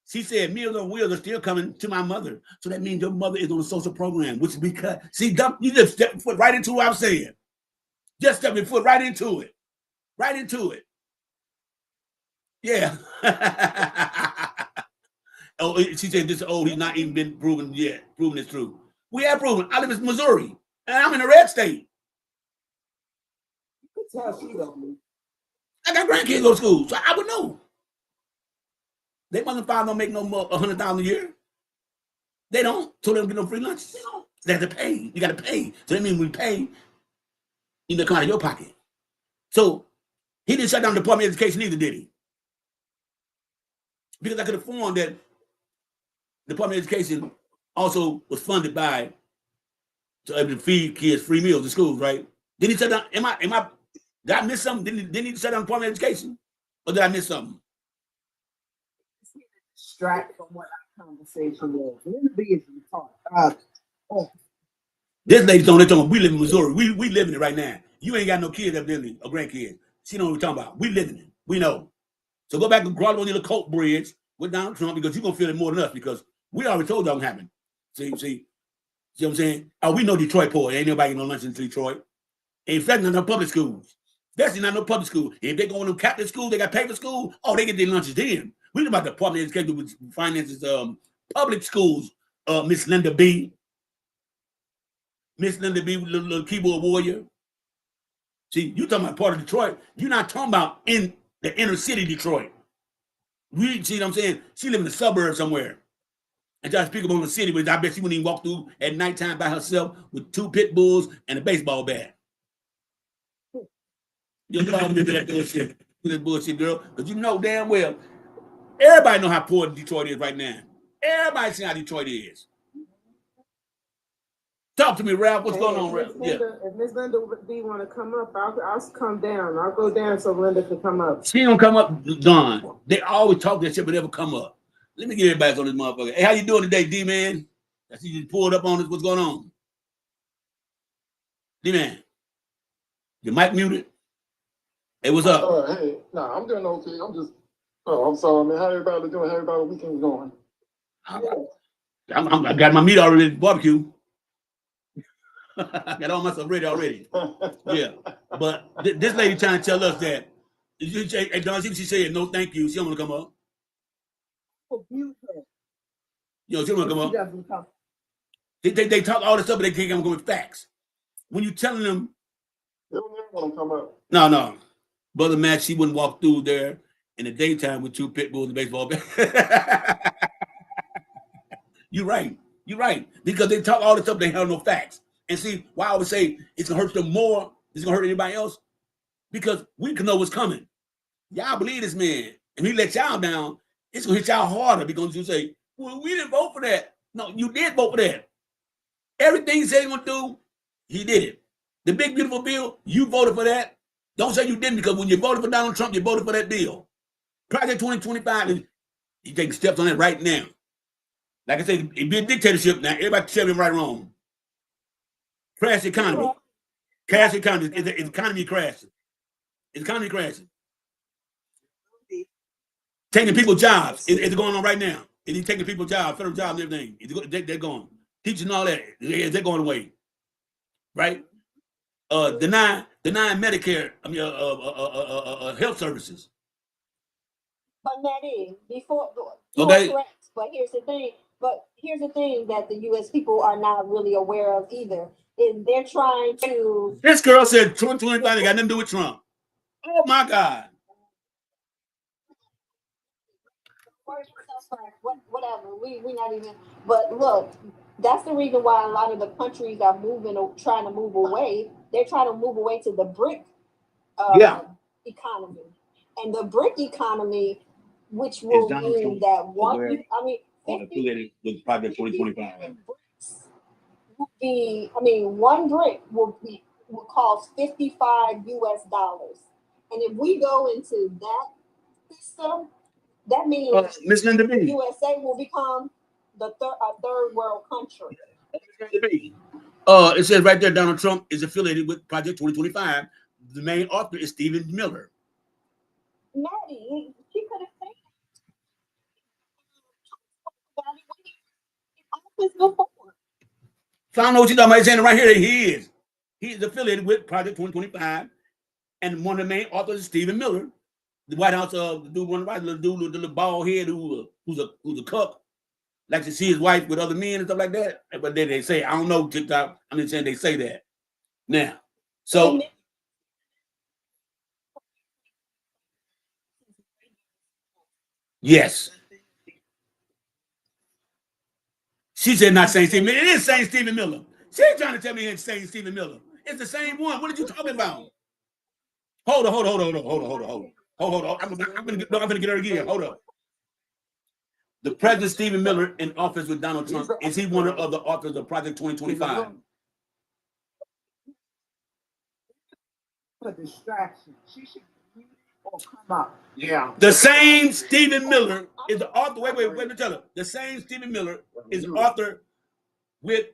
She said Meals on Wheels are still coming to my mother. So that means your mother is on a social program, which is because, see, you just stepped your foot right into what I'm saying. Just step your foot right into it. Right into it. Yeah. Oh, she said this old, he's not even been proven yet. Proven it's true. We have proven. I live in Missouri, and I'm in a red state. You could tell she don't. I got grandkids go to school, so I would know. They motherfuckers don't make no more $100,000 a year. They don't, so they don't get no free lunch. They don't. They have to pay. You got to pay. So that means we pay, you know, come out of your pocket. So he didn't shut down the Department of Education either, did he? Because I could have formed that the Department of Education also was funded by to feed kids free meals in schools, right? Didn't he shut down? Did I miss something? Didn't he shut down the Department of Education? Or did I miss something? Distract from what our conversation was. Linda B is retarded. This lady's on there talking, we live in Missouri. We live in it right now. You ain't got no kids evidently, or grandkids. She know what we're talking about. We live in it. We know. So go back and crawl on the Coke bridge with Donald Trump because you're going to feel it more than us because we already told y'all what happened. See what I'm saying? Oh, we know Detroit poor. Ain't nobody getting no lunch in Detroit. In fact, not no public schools. Especially not no public school. If they go in them Catholic schools, they got paper school, oh, they get their lunches then. We know about the Department of Education which finances public schools, Miss Linda B. Miss Linda B, little keyboard warrior. See, you talking about part of Detroit. You're not talking about in the inner city Detroit. We see what I'm saying? She live in the suburbs somewhere. And try to speak about the city, but I bet she wouldn't even walk through at nighttime by herself with 2 pit bulls and a baseball bat. You know that bullshit. That bullshit, girl. Because you know damn well, everybody know how poor Detroit is right now. Everybody see how Detroit is. Talk to me, Ralph. What's going on, Ralph? If Miss Linda B want to come up, I'll come down. I'll go down so Linda can come up. She don't come up, Don. They always talk that shit, but never come up. Let me get everybody on this motherfucker. Hey, how you doing today, D-Man? I see you pulled up on us. What's going on? D-Man, your mic muted? Hey, what's up? Hey, I'm doing okay. I'm sorry, man. How everybody doing? How everybody weekend going? I got my meat already at the barbecue. I got all my stuff ready already. Yeah. But this lady trying to tell us that, hey, Don, she said, no, thank you. She don't want to come up. Yo, she don't want to come up. They talk all this stuff, but they can't come with facts. When you telling them, they don't ever want to come up. No. Brother Matt, she wouldn't walk through there in the daytime with 2 pit bulls and a baseball bat. You're right. Because they talk all this stuff, they have no facts. And see, why I would say it's gonna hurt them more Is it gonna hurt anybody else? Because we can know what's coming. Y'all believe this man, and he let y'all down. It's gonna hit y'all harder because you say, "Well, we didn't vote for that." No, you did vote for that. Everything he said he gonna do, he did it. The big beautiful bill, you voted for that. Don't say you didn't, because when you voted for Donald Trump, you voted for that bill. Project 2025, he's taking steps on it right now. Like I said, it'd be a dictatorship now. Everybody can tell him right wrong. Crash the economy. Crash the economy. The economy crashing. The economy crashing. Taking people's jobs. It's going on right now. He's taking people's jobs, federal jobs and everything. They're going. Teaching all that. They're going away. Right? Denying Medicare, health services. But Maddie, before Okay. correct, but here's the thing. But here's the thing that the U.S. people are not really aware of either. Is they're trying to. This girl said 2025 got nothing to do with Trump. Oh my God. Whatever. We not even. But look, that's the reason why a lot of the countries are moving or trying to move away. They're trying to move away to the BRIC economy, and the BRIC economy, which will mean that one. I mean, affiliated with Project 2025. One brick will cost $55 US, and if we go into that system, that means Miss Linda B. USA will become a third world country. It says right there, Donald Trump is affiliated with Project 2025. The main author is Stephen Miller. Maddie, she could have said before. So I don't know what you're talking about. He's saying right here that he is. He is affiliated with Project 2025, and one of the main authors is Stephen Miller, the White House, the dude, one of the little dude with the little bald head who's a cuck, like to see his wife with other men and stuff like that. But then they say, I don't know, TikTok. I'm just saying they say that. Now, so yes. She said not Saint Stephen. It is Saint Stephen Miller. She's trying to tell me it's Saint Stephen Miller. It's the same one. What are you talking about? Hold on. I'm gonna get her again. Hold up. The President Stephen Miller in office with Donald Trump, is he one of the authors of Project 2025? A distraction. She should come up. Yeah. The same Stephen Miller is the author. Wait a minute, tell her. The same Stephen Miller is the author with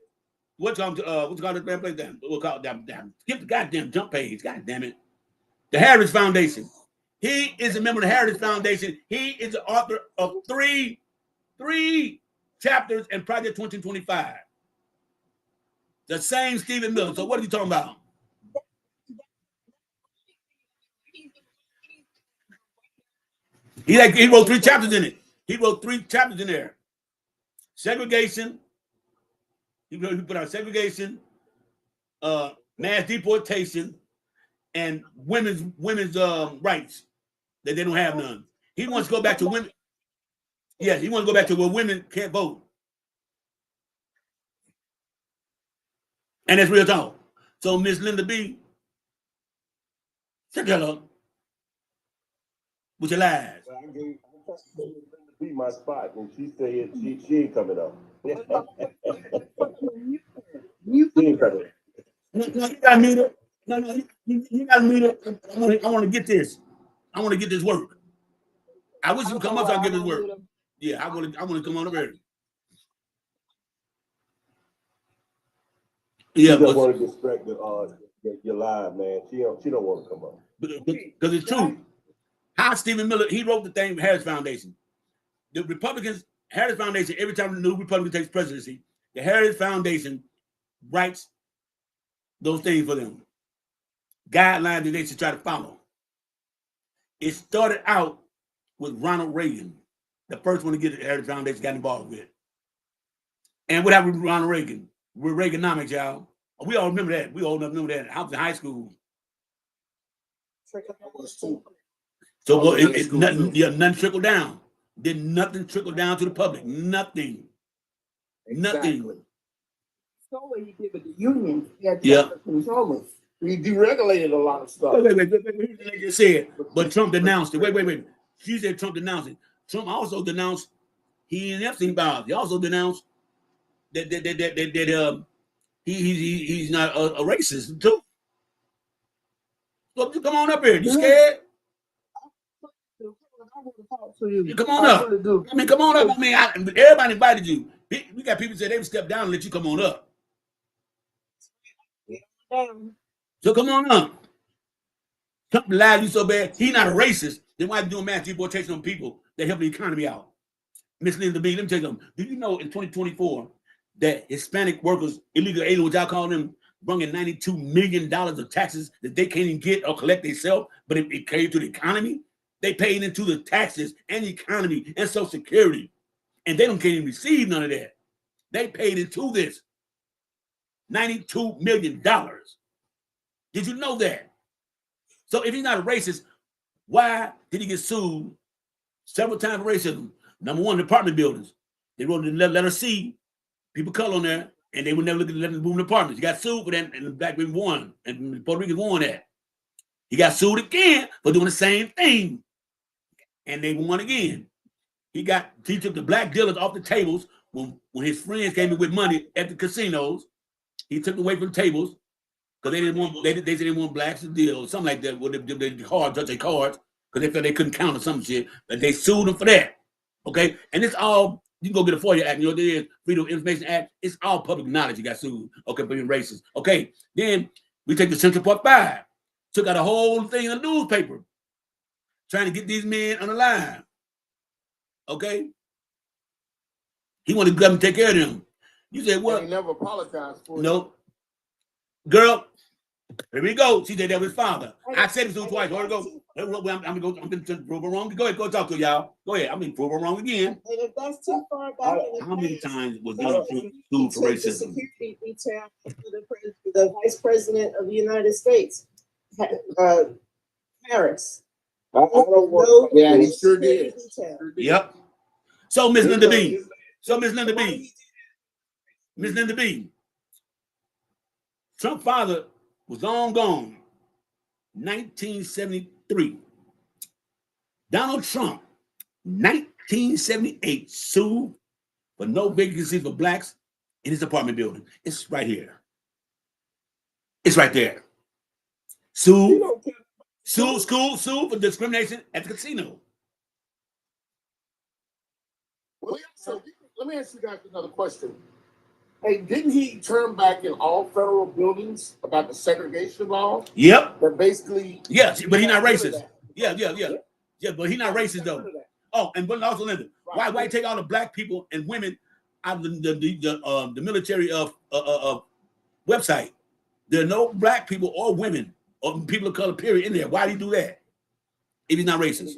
what's called the place down. We'll call it down. Skip the goddamn jump page. God damn it. The Harris Foundation. He is a member of the Harris Foundation. He is the author of three chapters in Project 2025. The same Stephen Miller. So what are you talking about? He wrote 3 chapters in it. He wrote 3 chapters in there. Segregation. He put out segregation, mass deportation, and women's rights that they don't have none. He wants to go back to women. Yes, he wants to go back to where women can't vote. And that's real talk. So Miss Linda B, check that out with your lies. I gave Linda B my spot, and she said she ain't coming up. She ain't coming. You got me to. No, you got me to. I want to get this. I want to get this work. I wish you would come up so I can get this work. Yeah, I want to come on over here. Yeah, she don't want to distract your live, man. She don't want to come up. Because it's true. How Stephen Miller, he wrote the thing, Harris Foundation. The Republicans, Harris Foundation, every time a new Republican takes presidency, the Harris Foundation writes those things for them. Guidelines that they should try to follow. It started out with Ronald Reagan, the first one to get the Harris Foundation got involved with. And what happened with Ronald Reagan? With Reaganomics, y'all. We all remember that. We all remember that. I was in high school. So nothing trickled down. Did nothing trickle down to the public? Nothing. Exactly. Nothing. So what he did with the unions, he had to control it. he deregulated a lot of stuff. Wait. Like you said, but Trump denounced it. Wait. She said Trump denounced it. Trump also denounced he and Epstein files. He also denounced that he's not a racist too. So come on up here. You scared? Come on up. I mean, come on up. I mean, everybody invited you. We got people say they would step down and let you come on up. So come on up. Trump lied you so bad. He's not a racist. Then why are you doing mass deportation on people that help the economy out? Miss Linda B, let me tell you something. Do you know in 2024 that Hispanic workers, illegal aliens, which I call them, bringing $92 million of taxes that they can't even get or collect themselves, but it came to the economy? They paid into the taxes and the economy and Social Security, and they don't can't even receive none of that. They paid into this $92 million. Did you know that? So if he's not a racist, why did he get sued several times for racism? Number one, apartment buildings. They wrote the letter C, people color on there, and they would never look at the moving apartments. He got sued for that, and the black people won, and the Puerto Ricans won that. He got sued again for doing the same thing, and they won again. He took the black dealers off the tables when his friends came in with money at the casinos. He took them away from the tables because they didn't want they said they didn't want blacks to deal or something like that. With the cards, touch their cards because they felt they couldn't count or some shit. But they sued them for that. Okay, and it's all you can go get a FOIA Act. You know what it is? Freedom of Information Act. It's all public knowledge. You got sued. Okay, for being racist. Okay, then we take the Central Park 5. Took out a whole thing in the newspaper trying to get these men on the line. Okay, he wanted the government to take care of them. You said what? He never apologized for it. Nope. Girl, here we go. She said that was his father. I said it to him twice. Where to go? I'm going to prove her wrong. Go ahead, go talk to y'all. Go ahead. I'm going to prove her wrong again. And if that's too far back in the How many past, times was that's Donald when Trump sued he for took the racism? security detail for the Vice President of the United States, Harris. I don't want. Yeah, he sure did. Yep. So Miss Linda B. Miss Linda B. Trump's father was gone. 1973. Donald Trump, 1978, sued for no vacancies for blacks in his apartment building. It's right here. It's right there. Sued for discrimination at the casino. Well, so let me ask you guys another question. Hey, didn't he turn back in all federal buildings about the segregation law? Yep. That basically. Yes, but he's not racist. Yeah, but he's not racist though. Oh, and but also, Linda, why take all the black people and women out of the military website? There are no black people or women or people of color, period, in there. Why do you do that? If he's not racist.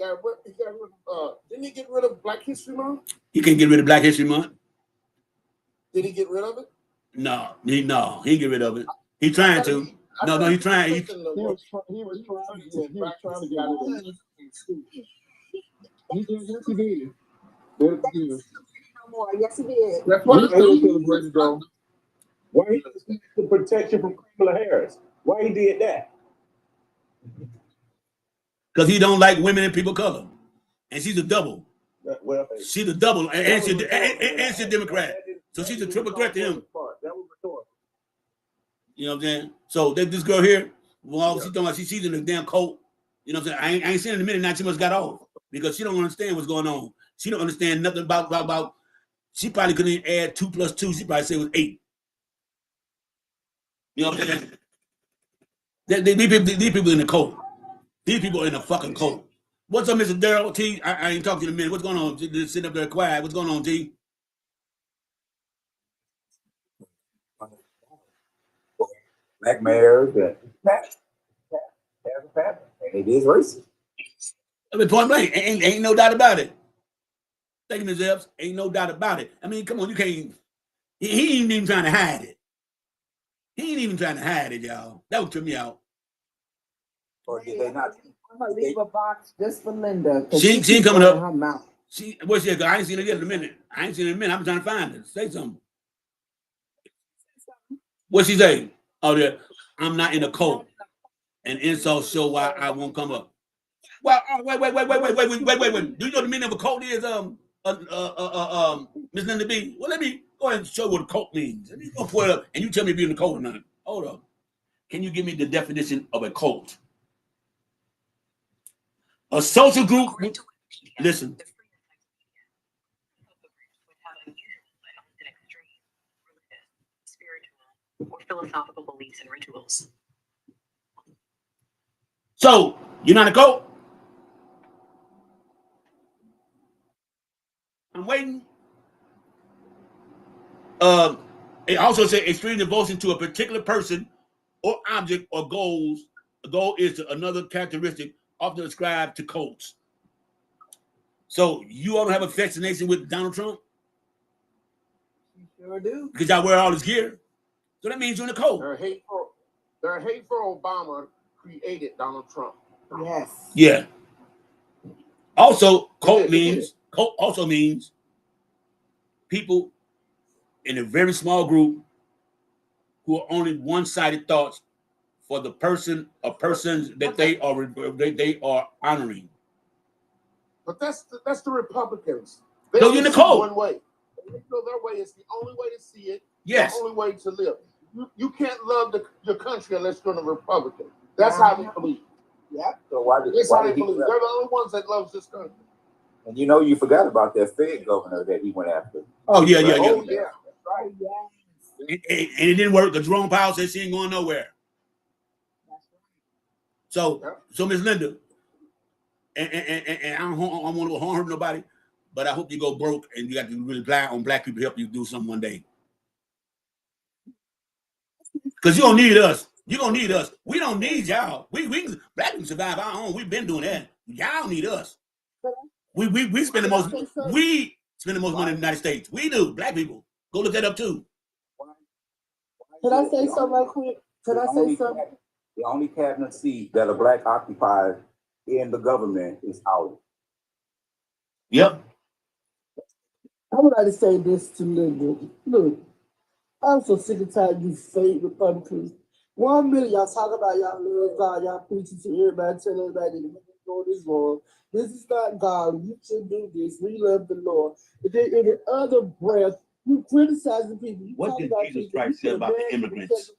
Didn't he get rid of Black History Month? He can't get rid of Black History Month. Did he get rid of it? No, he didn't get rid of it. He's trying to. He's trying. He was trying to get rid of it. He did. Yes, he did. Yes, he did. That's what celebrated though. Why he the protection from Kamala Harris? Why he did that? Because he don't like women and people of color, and she's a double. Well, she's a double, and she's a Democrat, so she's a triple threat to him. That was rhetorical. You know what I'm saying? So this girl here, well, she's talking about she's in the damn coat. You know what I'm saying? I ain't seen in a minute now. She must got off because she don't understand what's going on. She don't understand nothing about. She probably couldn't add 2 + 2. She probably say it was 8. You know what I'm saying? These people in the coat. These people are in the fucking coat. What's up, Mr. Daryl T? I ain't talking to you in a minute. What's going on? Just sitting up there quiet. What's going on, T? Black mayors and and it is racist. I mean, point blank, ain't no doubt about it. Thank you, Ms. Epps. Ain't no doubt about it. I mean, come on, you can't. He ain't even trying to hide it. He ain't even trying to hide it, y'all. That would trip me out. Or did they not? I'm gonna leave a box just for Linda. She ain't coming up. Her mouth. What's she? I ain't seen her yet in a minute. I'm trying to find her. Say something. What she say? Oh, yeah. I'm not in a cult. And insults show why I won't come up. Well, wait. Do you know the meaning of a cult is? Miss Linda B. Well, let me go ahead and show you what a cult means. Let me go pull it up, and you tell me if you're in a cult or not. Hold up. Can you give me the definition of a cult? A social group. Listen. Or philosophical beliefs and rituals. So you're not a cult? I'm waiting. It also says extreme devotion to a particular person or object or goals. A goal is another characteristic often ascribed to cults. So you all don't have a fascination with Donald Trump? You sure do. Because y'all wear all his gear. So that means you're in a cult. They're hateful Obama created Donald Trump. Yes. Yeah. Also, cult also means people in a very small group who are only one-sided thoughts for the person or persons that they are honoring. But that's the Republicans. They so you're in the cult. One way. They feel their way is the only way to see it. Yes. The only way to live. You can't love your country unless you're a Republican. That's how they believe. Yeah. So why they believe. They're the only ones that loves this country. And you know, you forgot about that Fed governor that he went after. Oh yeah. Oh yeah. That's right. And it didn't work. The Jerome Powell said she ain't going nowhere. So Miss Linda, and I don't want to harm nobody, but I hope you go broke and you got to really rely on black people to help you do something one day. Because you don't need us. You don't need us. We don't need y'all. We black people survive our own. We've been doing that. Y'all need us. We spend the most. We spend the most money in the United States. We do. Black people. Go look that up too. Can I say something right quick? Can I say something? The only cabinet seat that a black occupies in the government is ours. Yep. I would like to say this to Linda. Look, I'm so sick and tired of you fake Republicans. 1 minute y'all talk about y'all love God, y'all preaching to everybody, telling everybody that we're doing this wrong. This is not God. You should do this. We love the Lord. But then in the other breath, you criticize the people. You what did Jesus Christ say about the immigrants?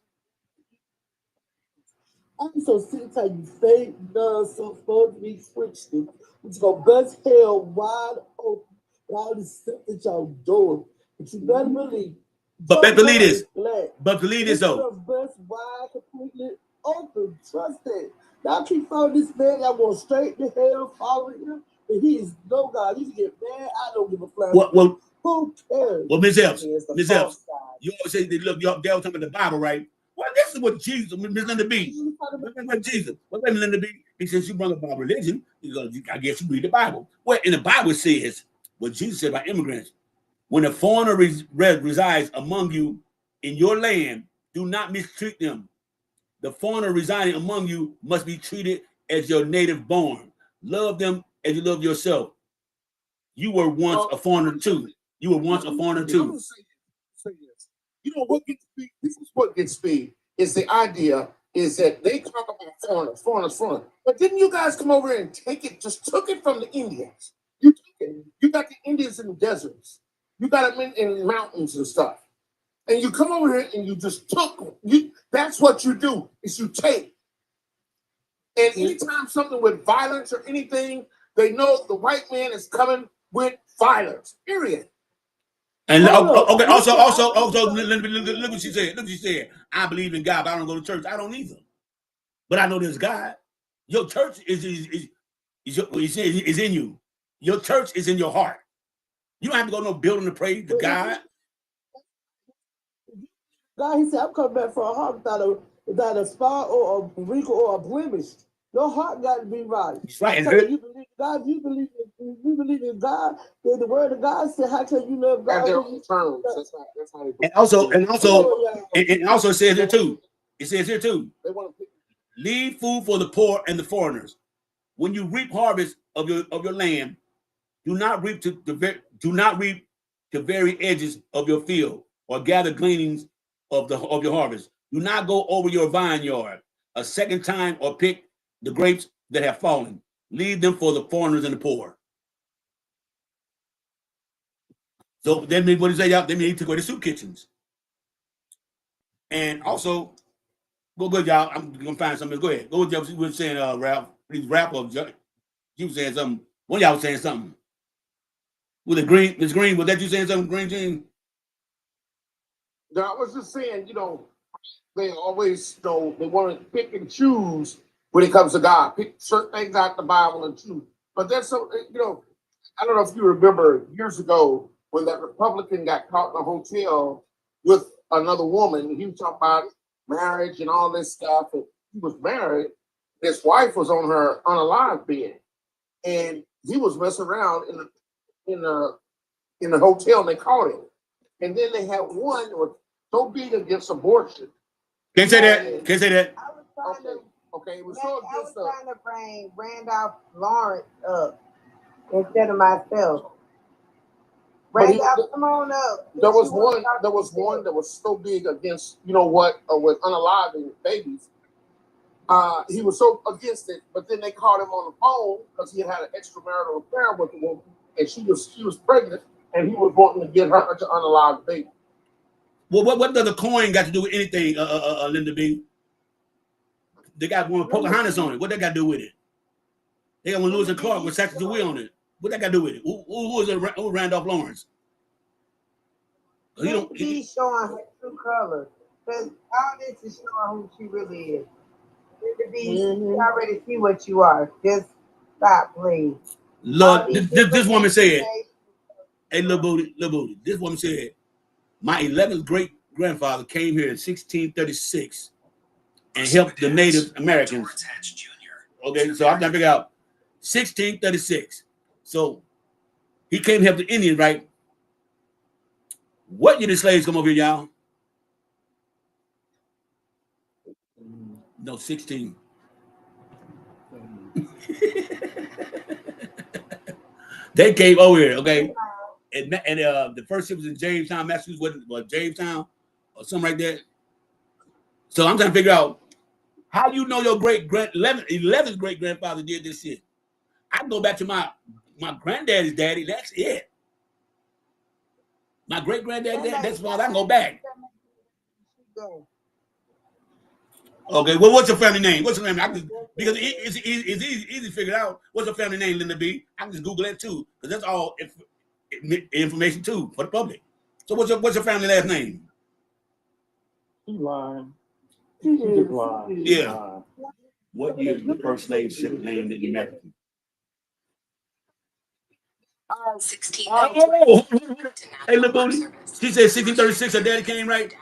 I'm so sick and tired of you fake, nonsense, supposed to be Christian. It's gonna bust hell wide open with all this stuff that y'all doing. But you better believe. But better believe this. Black. But believe this though. Bust wide, completely open. Trust that. Y'all keep following this man. Y'all want straight to hell, following him. But he is no God. You can get mad. I don't give a flash. Well, who cares? Well, Ms. Epps, you always say, look, y'all talking about the Bible, right? Well, this is what Jesus, Ms. Linda B. What Jesus? What Linda B? He says you bring about religion. He goes, I guess you read the Bible. Well, in the Bible it says what Jesus said about immigrants. When a foreigner resides among you in your land, do not mistreat them. The foreigner residing among you must be treated as your native born. Love them as you love yourself. You were once a foreigner too. You were once a foreigner too. Say this. You know what gets me? This is what gets me. Is the idea is that they talk about foreigners. But didn't you guys come over and take it? Just took it from the Indians. You took it. You got the Indians in the deserts. You got them in mountains and stuff. And you come over here and you just took. That's what you do. Is you take. And anytime something with violence or anything, they know the white man is coming with violence. Period. And okay, also, look what she said. Look what she said. I believe in God, but I don't go to church. I don't either. But I know there's God. Your church is in you. Your church is in your heart. You don't have to go to no building to pray to God. God, he said, I'm coming back for a heart without a spot or a wrinkle or a blemish. Your heart got to be right. That's right. So you believe in God, you believe in God, then the word of God said, how can you love God? Their own terms. That's how they and also it says here too. It says here too. They want to leave food for the poor and the foreigners. When you reap harvest of your land, do not reap to the very edges of your field or gather gleanings of your harvest. Do not go over your vineyard. a second time or pick the grapes that have fallen. Leave them for the foreigners and the poor. So that means what is that? They mean to go to soup kitchens. And also, go good, y'all. I'm gonna find something. Go ahead. Go with what you were saying, Ralph. These rappers, you were saying something. One of y'all was saying something. Was it Green? Miss Green, was that you saying something, Green Jean? No, I was just saying, they always, they want to pick and choose when it comes to God. Pick certain things out the Bible and choose. But there's some, I don't know if you remember years ago when that Republican got caught in a hotel with another woman. He was talking about marriage and all this stuff. And he was married. His wife was on her unalive bed, and he was messing around in the hotel, and they caught him. And then they had one that was so big against abortion. Can't say that. Can't say that. I was trying to. Okay, it was I so was against trying to bring Randolph Lawrence up instead of myself. But he- Randolph, come on up. there was You wanna one. talk There to was me? one that was so big against with unaliving babies. He was so against it, but then they caught him on the phone because he had an extramarital affair with the woman, and she was pregnant, and he was wanting to get her to unalive the baby. Well, what does the coin got to do with anything, Linda B? They got one with Pocahontas on it. What they got to do with it? They got one Lewis and Clark with Saxon Dewey on it. What that got to do with it? Who is it? Who Randolph Lawrence? He don't. Be showing her true colors. Because all this is showing who she really is. You already see what you are. Just stop, please. Lord, this woman said, "Hey, little booty." This woman said, "My 11th great grandfather came here in 1636 and helped the Native Americans." Okay, so I'm trying to figure out 1636. So he came to help the Indians, right? What year did slaves come over here, y'all? No, 16. They came over here, okay? And the first ship was in Jamestown, Massachusetts, was Jamestown or something like that. So I'm trying to figure out how you know your 11th great grandfather did this shit. I can go back to my granddaddy's daddy. That's it. My great granddaddy, that's why I can go back. Okay, well, what's your family name? What's your family? Because it's easy to figure out. What's your family name, Linda B? I can just Google that too, because that's all information too for the public. So what's your family last name? He lying. He just lying. Yeah. What year did the first slave ship land in America? 16. Oh, hey, little booty. She said 1636. Her daddy came, right?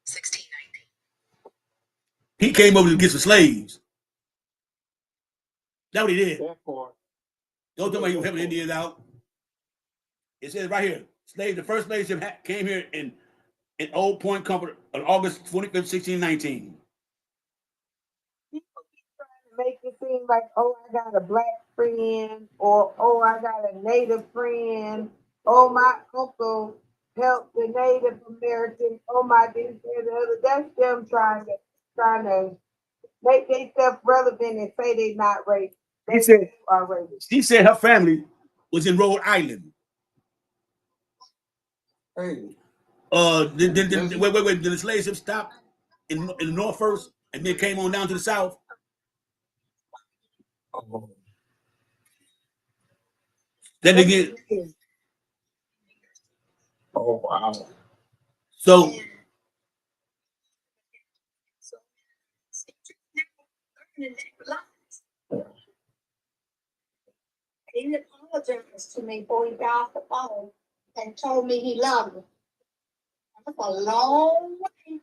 1619. He came over to get some slaves. That's what he did. That part. Don't tell me he was helping Indians out. It says right here, the first slave ship came here in Old Point Comfort on August 25th, 1619. Make it seem like, oh, I got a black friend, or oh, I got a native friend, oh, my uncle helped the Native Americans, oh, my this and the other. That's them trying to make themselves relevant and say they're not racist. They are racist. She said her family was in Rhode Island. Hey. Wait. Did the slave ship stop in the north first and then came on down to the south? Oh. Then again. Oh, wow. So He apologized to me before he got off the phone and told me he loved me. That's a long way.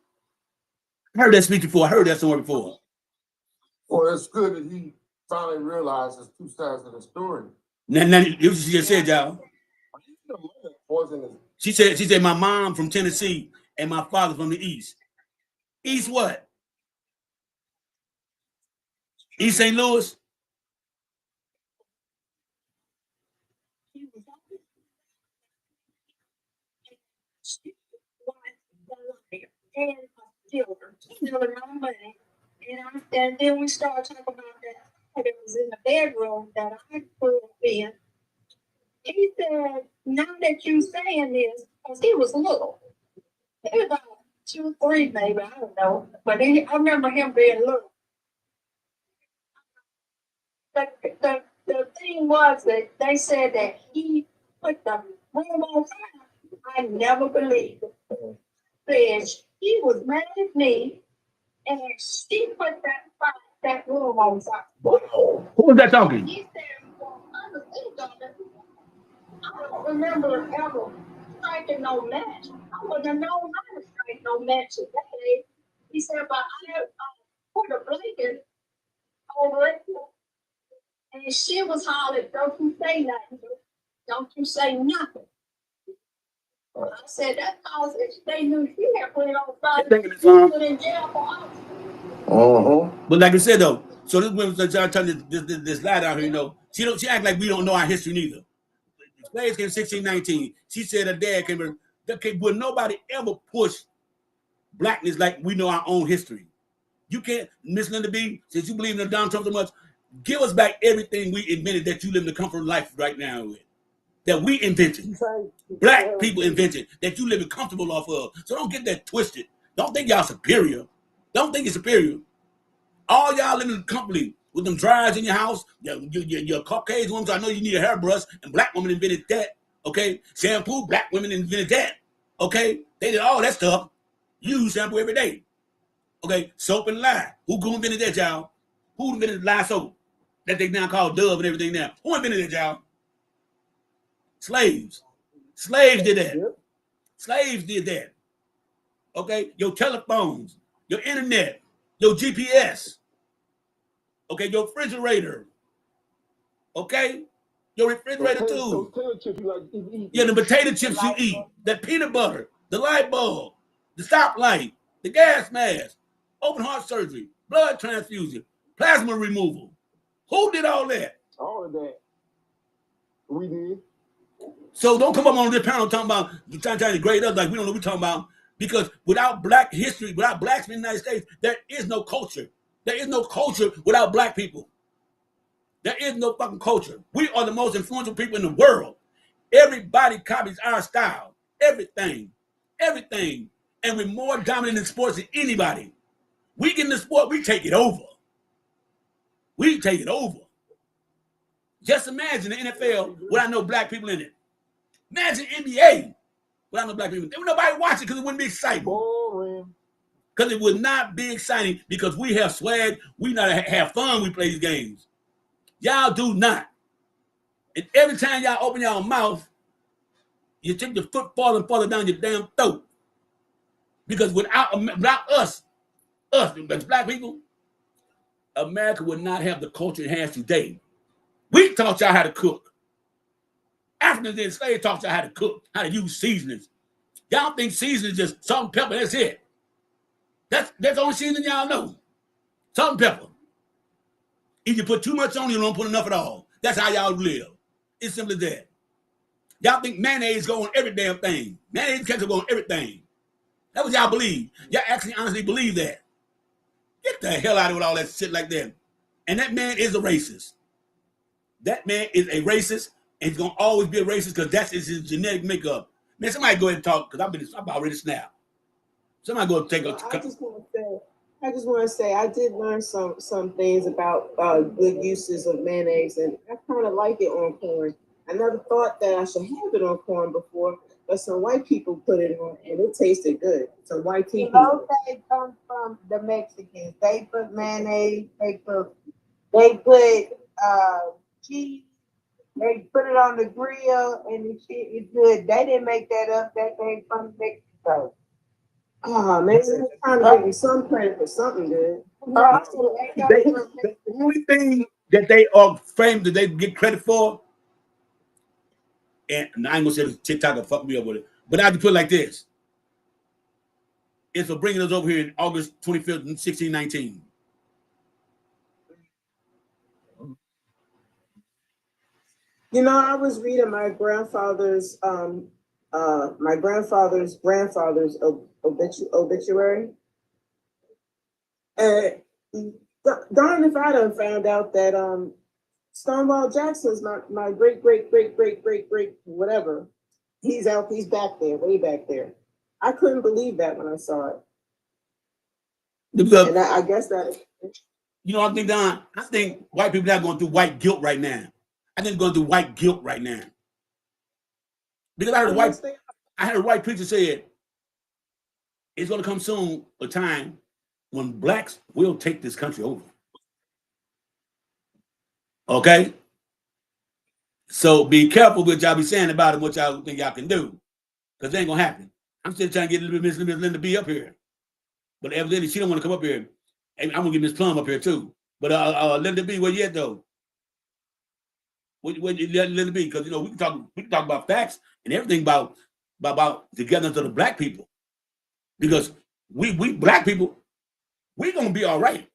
I heard that speech before. I heard that somewhere before. Well, it's good that he finally realized there's two sides of the story. Now she just said, y'all. She said, my mom from Tennessee and my father from the East. East what? East St. Louis? children, stealing my money. And then we started talking about that was in the bedroom that I grew up in. He said, now that you saying this, because he was little. He was about 2, 3 maybe, I don't know. But I remember him being little. But the thing was that they said that he put the room on fire. I never believed it. Said he was mad at me and she put that room on fire. Who was that talking? He said, well, I was thinking of it. I don't remember ever striking no match. I wouldn't have known how to strike no match today. He said, but I put a blanket over it. And she was hollering, don't you say nothing. Don't you say nothing. I said, that's because they knew she had put it on fire. She put in jail for us. But like I said though, so this woman started telling this lie down here, you know. She act like we don't know our history neither. Slaves came 1619. She said her dad came here. Okay, will nobody ever push blackness like we know our own history? You can't, Miss Linda B, since you believe in Donald Trump so much, give us back everything we invented that you live in the comfort of life right now with. That we invented. Black people invented that you live in comfortable off of. So don't get that twisted. Don't think y'all superior. Don't think you're superior. All y'all living comfortably with them dryers in your house, your Caucasian women, I know you need a hairbrush, and black women invented that. Okay? Shampoo, black women invented that. Okay? They did all that stuff. You use shampoo every day. Okay? Soap and lye. Who invented that, y'all? Who invented lye soap? That they now call Dove and everything now. Who invented that, y'all? Slaves. Slaves did that. Slaves did that. Okay? Your telephones, your internet, your GPS. Okay? Your refrigerator. Okay? Your refrigerator too. Yeah, the potato chips you eat, that peanut butter, the light bulb, the stoplight, the gas mask, open heart surgery, blood transfusion, plasma removal. Who did all that? All of that. We did. So don't come up on this panel talking about trying to grade us like we don't know what we're talking about. Because without black history, without blacks in the United States, there is no culture. There is no culture without black people. There is no fucking culture. We are the most influential people in the world. Everybody copies our style. Everything. Everything. And we're more dominant in sports than anybody. We get in the sport, we take it over. We take it over. Just imagine the NFL without no black people in it. Imagine NBA without no black people. There would nobody watch it because it wouldn't be exciting. Boring. Because it would not be exciting because we have swag. We know how to have fun when we play these games. Y'all do not. And every time y'all open y'all mouth, you take your foot farther and farther down your damn throat. Because without us, as black people, America would not have the culture it has today. We taught y'all how to cook. Africans and slaves taught y'all how to cook, how to use seasonings. Y'all think seasoning is just salt and pepper, that's it. That's the only seasoning y'all know. Salt and pepper. If you put too much on, you don't put enough at all. That's how y'all live. It's simply that. Y'all think mayonnaise go on every damn thing. Mayonnaise and ketchup go on everything. That's what y'all believe. Y'all actually honestly believe that. Get the hell out of it with all that shit like that. And that man is a racist. That man is a racist, and he's gonna always be a racist because that's his genetic makeup. Man, somebody go ahead and talk because I'm about ready to snap. Somebody go take a. I just want to say I did learn some things about good uses of mayonnaise, and I kind of like it on corn. I never thought that I should have it on corn before, but some white people put it on, and it tasted good. Some white people. Those days come from the Mexicans. They put mayonnaise. They put cheese. They put it on the grill, and the shit is good. They didn't make that up. That came from Mexico. Oh man, they're trying to give me some credit for something good. The only thing that they are framed that they get credit for, and I ain't gonna say TikTok will fuck me up with it, but I can put it like this: it's for bringing us over here in August 25th, 1619. You know, I was reading my grandfather's grandfather's obituary, Darn if I done found out that Stonewall Jackson's my great whatever. He's back there, way back there. I couldn't believe that when I saw it. And I guess that. You know what I think, Don? I think white people are going through white guilt right now. I think they're going through white guilt right now. Because I heard a white preacher say it's going to come soon a time when blacks will take this country over. Okay? So be careful what y'all be saying about it, what y'all think y'all can do. Because it ain't going to happen. I'm still trying to get a little bit Miss Linda B up here. But evidently she don't want to come up here. I'm going to get Miss Plum up here too. But Linda B, where you at though? Where Linda B? Because, you know, we can talk about facts and everything about the togetherness of the black people. Because we black people, we're going to be all right.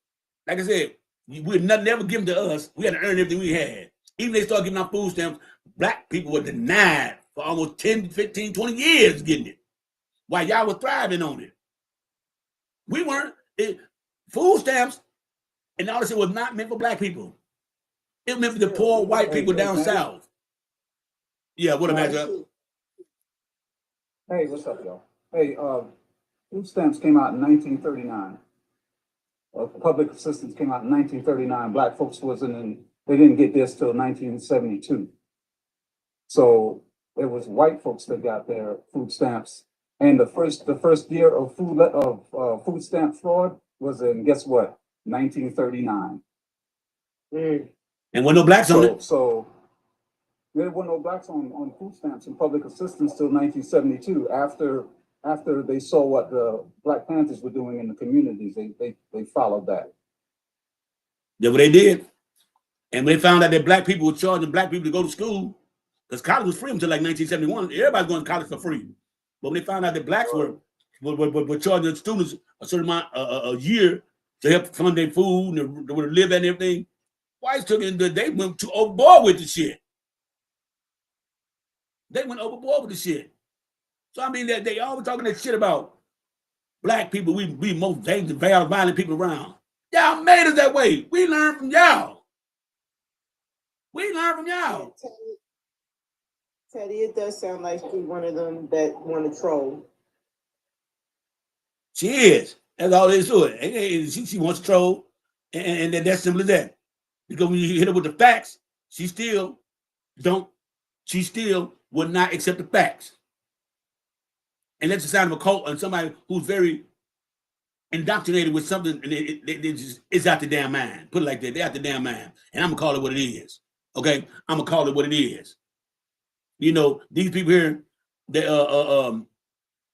Like I said, we're nothing ever given to us. We had to earn everything we had. Even they started giving out food stamps, black people were denied for almost 10, 15, 20 years getting it. While y'all were thriving on it. We weren't. Food stamps and all this was not meant for black people. It was meant for the poor white people down south. Yeah, what a matchup. Hey, what's up, y'all? Hey, food stamps came out in 1939. Public assistance came out in 1939. Black folks they didn't get this till 1972. So it was white folks that got their food stamps. And the first year of food stamp fraud was in, guess what? 1939. And when no blacks on it. So there were no blacks on food stamps and public assistance till 1972. After they saw what the Black Panthers were doing in the communities, they followed that. That's what they did. And when they found out that black people were charging black people to go to school, because college was free until like 1971. Everybody's going to college for free. But when they found out that blacks were charging students a certain amount a year to help fund their food and to live and everything, whites took it. They went too overboard with the shit. They went overboard with the shit. So I mean that they always talking that shit about black people. We most dangerous, violent people around. Y'all made us that way. We learned from y'all. Teddy, it does sound like she's one of them that want to troll. She is. That's all there is to it. She wants to troll, and that's simple as that. Because when you hit her with the facts, she still would not accept the facts. And that's the sign of a cult and somebody who's very indoctrinated with something, and it's out the damn mind. Put it like that. They're out the damn mind. And I'm going to call it what it is. Okay? I'm going to call it what it is. You know, these people here, they, especially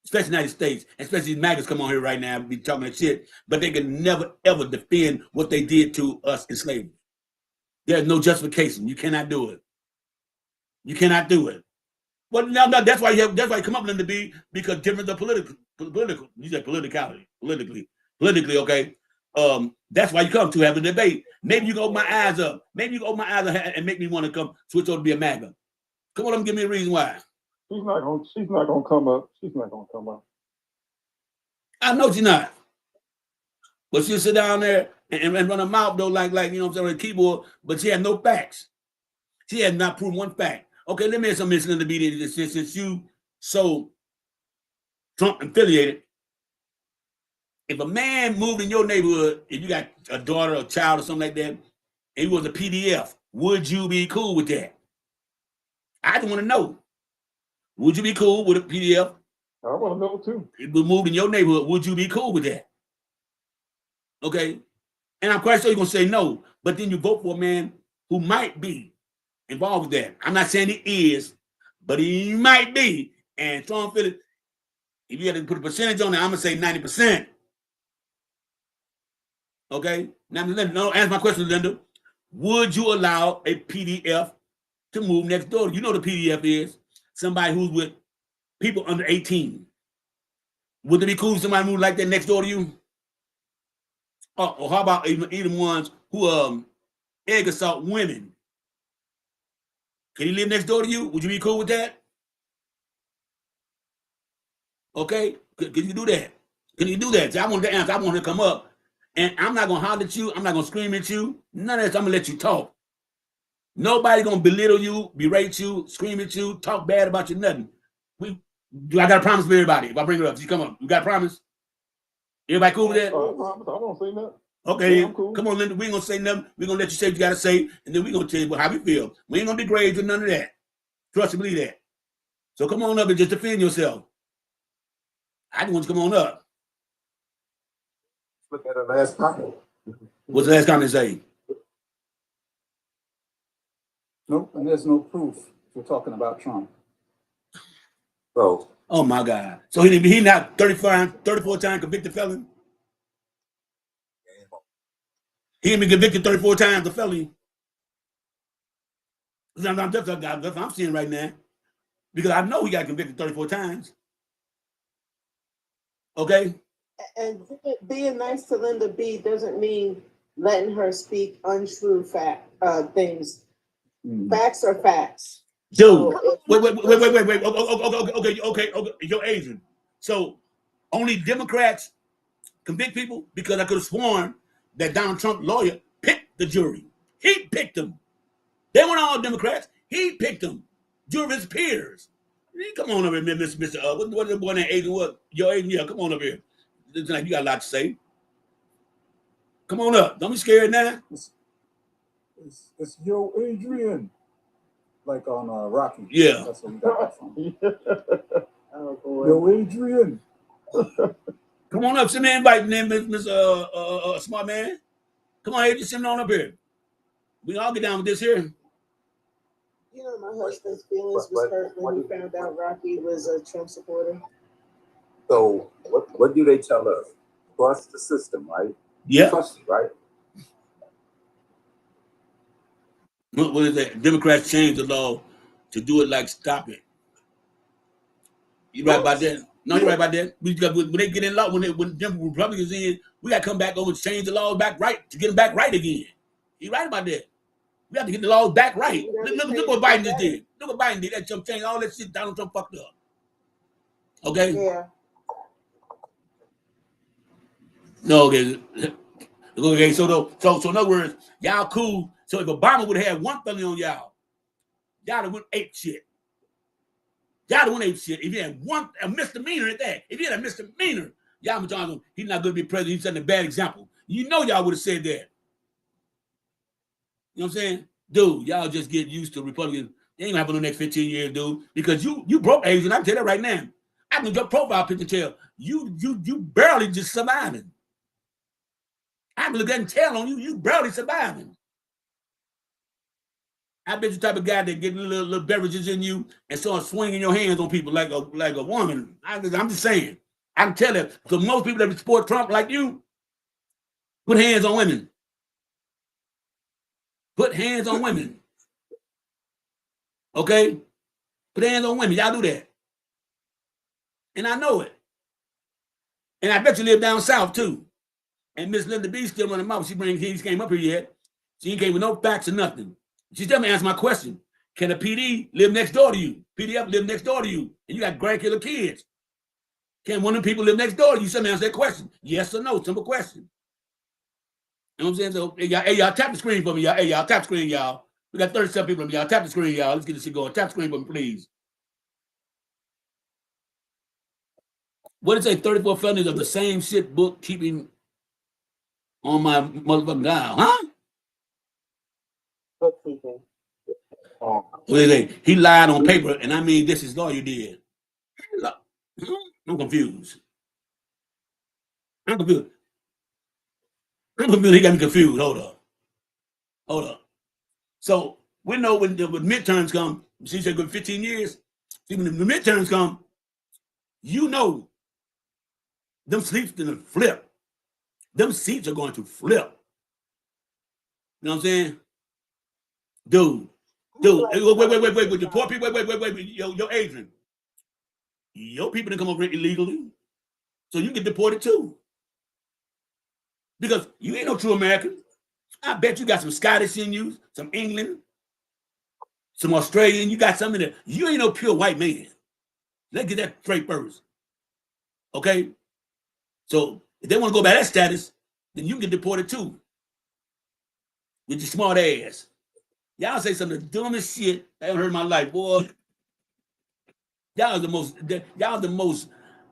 the United States, especially these maggots come on here right now and be talking that shit, but they can never, ever defend what they did to us in slavery. There's no justification. You cannot do it. You cannot do it. Well, no, that's why you come up with them to be, because different the political. You said politically, okay. That's why you come to have a debate. Maybe you can open my eyes up. Maybe you can open my eyes up and make me want to come switch over to be a MAGA. Come on, give me a reason why. She's not gonna come up. She's not gonna come up. I know she's not. But she'll sit down there and run her mouth though, like you know what I'm saying, on the keyboard. But she had no facts. She has not proven one fact. Okay, let me ask something, Miss Linda B. Since you so Trump affiliated, if a man moved in your neighborhood, if you got a daughter or a child or something like that, and he was a PDF, would you be cool with that? I just want to know. Would you be cool with a PDF? I want to know too. If it moved in your neighborhood, would you be cool with that? Okay. And I'm quite sure you're going to say no, but then you vote for a man who might be involved with that. I'm not saying he is, but he might be. And Strong Phillips, if you had to put a percentage on it, I'm going to say 90%. Okay? Now, no, answer my question, Linda. Would you allow a PDF to move next door? You know what a PDF is. Somebody who's with people under 18. Would it be cool if somebody moved like that next door to you? Or how about even ones who egg assault women? Can he live next door to you? Would you be cool with that? Okay, can you do that? Can you do that? See, I want to answer. I want to come up And I'm not gonna holler at you. I'm not gonna scream at you. None of this. I'm gonna let you talk. Nobody gonna belittle you, berate you, scream at you, talk bad about you, nothing. I got a promise for everybody. If I bring it up, you come up. You got a promise? Everybody cool with that? I don't say nothing. Okay, Yeah, I'm cool. come on, Linda. We ain't gonna say nothing. We're gonna let you say what you gotta say, and then we're gonna tell you how we feel. We ain't gonna degrade you, none of that. Trust and believe that. So come on up and just defend yourself. I just want you to come on up. Look at the last comment. What's the last comment say? Nope, and there's no proof we're talking about Trump. So, Oh my God. So he not 34 time convicted felon? He ain't been convicted 34 times of felony. That's what I'm seeing right now. Because I know he got convicted 34 times. Okay? And being nice to Linda B doesn't mean letting her speak untrue things. Facts are facts. Dude, So wait. Okay. You're Asian. So only Democrats convict people? Because I could have sworn that Donald Trump lawyer picked the jury. He picked them. They weren't all Democrats. He picked them. Jury of his peers. Come on over here, Mr. What's the boy named Asian? What? Your Asian? Yeah, come on over here. It's like you got a lot to say. Come on up. Don't be scared now. it's Yo Adrian. Like on Rocky. Yeah. That's what we got that from. oh boy. Yo Adrian. Come on up. Send me an invite, Mr. Smart Man. Come on, Adrian. Send me on up here. We can all get down with this here. You know, my husband's feelings was hurt when he found out Rocky was a Trump supporter. So what do they tell us? Trust the system, right? Yeah. Trust it, right? What is that? Democrats changed the law to do it like stop it. You right about that? No, you're right about that. When they get in law, when Republicans in, we got to come back over and change the laws back right to get them back right again. You right about that? We have to get the laws back right. Look what Biden just did. Look what Biden did. That Trump changed all that shit Donald Trump fucked up. Okay? Yeah. No, okay. Okay, so in other words, y'all cool. So if Obama would have had one felony on y'all would have ape shit. Y'all would have ape shit. If he had a misdemeanor at that, if he had a misdemeanor, y'all would tell him he's not going to be president. He's setting a bad example. You know y'all would have said that. You know what I'm saying? Dude, y'all just get used to Republicans. They ain't gonna happen in the next 15 years, dude. Because you broke Asian. I can tell that right now. I can your profile picture tell you barely just surviving. I can look at and tell on you barely surviving. I bet you the type of guy that get little beverages in you and start swinging your hands on people like a woman. I'm just saying. I can tell that. So most people that support Trump like you put hands on women. Put hands on women. Okay? Put hands on women. Y'all do that. And I know it. And I bet you live down south too. And Miss Linda B still running mouth. She came up here yet. She ain't came with no facts or nothing. She still me answer my question. Can a PD live next door to you? PDF live next door to you. And you got grandkiller kids. Can one of them people live next door to you? Somebody answer that question. Yes or no? Simple question. You know what I'm saying? So, hey, y'all tap the screen for me, y'all. Hey, y'all tap the screen, y'all. We got 37 people. Y'all tap the screen, y'all. Let's get this shit going. Tap the screen for me, please. What is a 34 felonies of the same shit book keeping on my motherfucking dial, huh? Bookkeeping. He lied on paper, and I mean this is lawyer did. I'm confused. I'm confused. He got me confused. Hold up. So we know when midterms come, she said good 15 years. See, when the midterms come, you know them seats gonna flip. Them seats are going to flip. You know what I'm saying? Dude. Wait. With the poor people, wait. Yo, Adrian. Your people didn't come over illegally. So you get deported too. Because you ain't no true American. I bet you got some Scottish in you, some England, some Australian. You got something there. You ain't no pure white man. Let's get that straight first. Okay? So if they want to go by that status, then you can get deported too. With your smart ass. Y'all say some of the dumbest shit I ever heard in my life, boy. Y'all the most,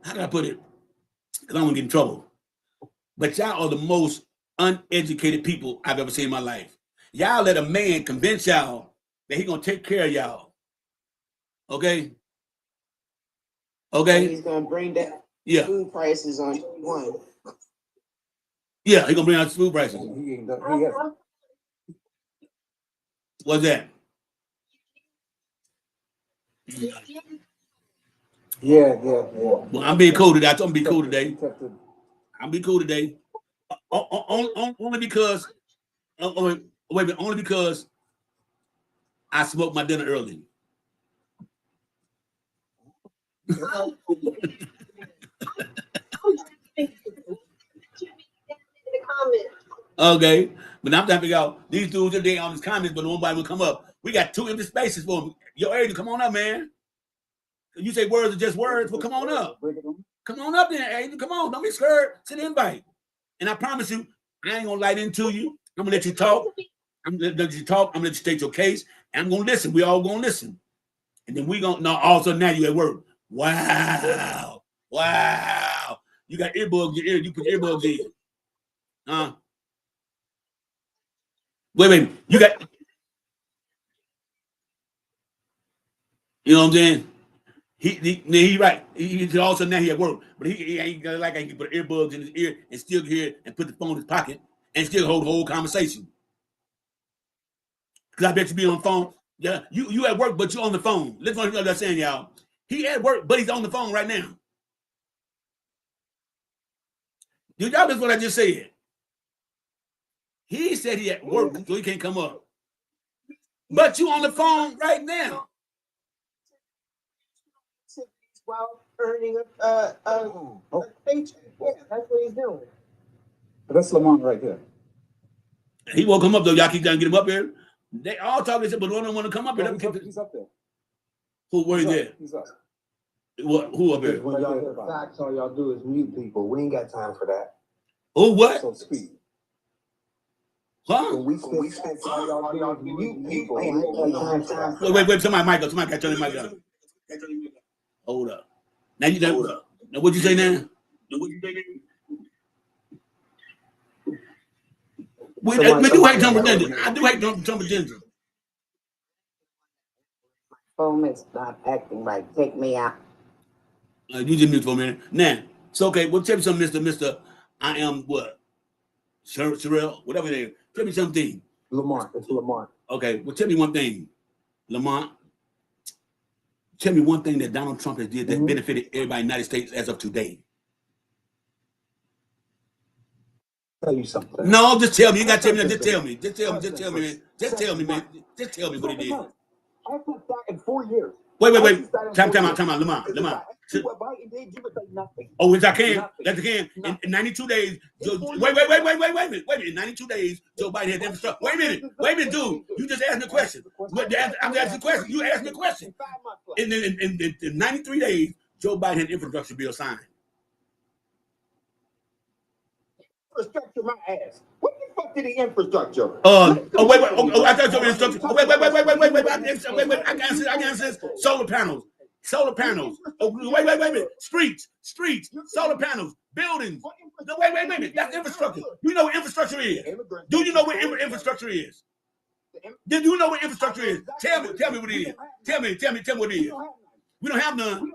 how can I put it? Because I don't want to get in trouble. But y'all are the most uneducated people I've ever seen in my life. Y'all let a man convince y'all that he gonna take care of y'all. Okay? Okay? He's gonna bring down Yeah. food prices on one. Yeah, he gonna bring out food prices. What's that? Yeah. Well, I'm being cool today. I told him to be cool today. I'm being cool today. Only because, only because I smoked my dinner early. Okay, but I'm trying to figure out these dudes today on these comments, but nobody will come up. We got 2 empty spaces for them. Yo, Aiden, come on up, man. You say words are just words. Well, come on up. Come on up there, Aiden. Come on. Don't be scared. Send an invite. And I promise you, I ain't gonna light into you. I'm gonna let you talk. I'm gonna let you talk. I'm gonna let you state your case. And I'm gonna listen. We all gonna listen. And then we gonna no. All of a sudden now you at work. Wow. You got earbuds in your ear. You put earbuds in. Wait. You got. You know what I'm saying? He right. He also now he at work, but he ain't gonna like I can put earbuds in his ear and still hear and put the phone in his pocket and still hold the whole conversation. Because I bet you be on the phone. Yeah, you at work, but you on the phone. Listen to what I'm saying, y'all. He at work, but he's on the phone right now. Y'all listen what I just said. He said he at work, so he can't come up. But you on the phone right now. While earning a paycheck. Yeah, that's what he's doing. That's Lamont right there. He won't come up though. Y'all keep trying to get him up here. They all talk this, but one don't want to come up here. He's up there. Who? Where is that? He's up. What? Who up here? When y'all hear facts, all y'all do is mute people. We ain't got time for that. Oh, what? So speak. Huh? When we spit facts, all y'all do is mute people. We ain't got time for that. Wait. Somebody mic up. Somebody got to turn the mic up. Hold up. Now you hold up. Now what you say now? We do hate Trump Ginger. I do hate Trump Ginger. Phone is not acting right. Take me out. You just mute for a minute. Now, it's okay. Well, tell me something, Mr. I am what? Sherelle? Whatever it is. Tell me something. Lamont. It's Lamont. Okay. Well, tell me one thing. Lamont. Tell me one thing that Donald Trump has did that benefited everybody in the United States as of today. Tell you something. No, just tell me. You got to tell me. Just tell me. Just tell me, man. Just tell me, man. Just tell me what he did. I put that in 4 years. Wait. Time out, Lamont. Oh, which I can. That's again. In 92 days. Wait a minute. In 92 days, Joe Biden had infrastructure. Wait a minute, dude. You just asked me a question. I'm asking a question. You asked me a question. In 93 days, Joe Biden had infrastructure bill signed. Infrastructure my ass. What the fuck did the infrastructure? Wait. I thought you were infrastructure. Wait. I can answer this. Solar panels. Wait. Streets. Solar panels. Buildings. No, wait. That's infrastructure. You know what infrastructure is? Do you know what infrastructure is? Do you know what infrastructure is? Tell me what it is. Tell me what it is. We don't have none.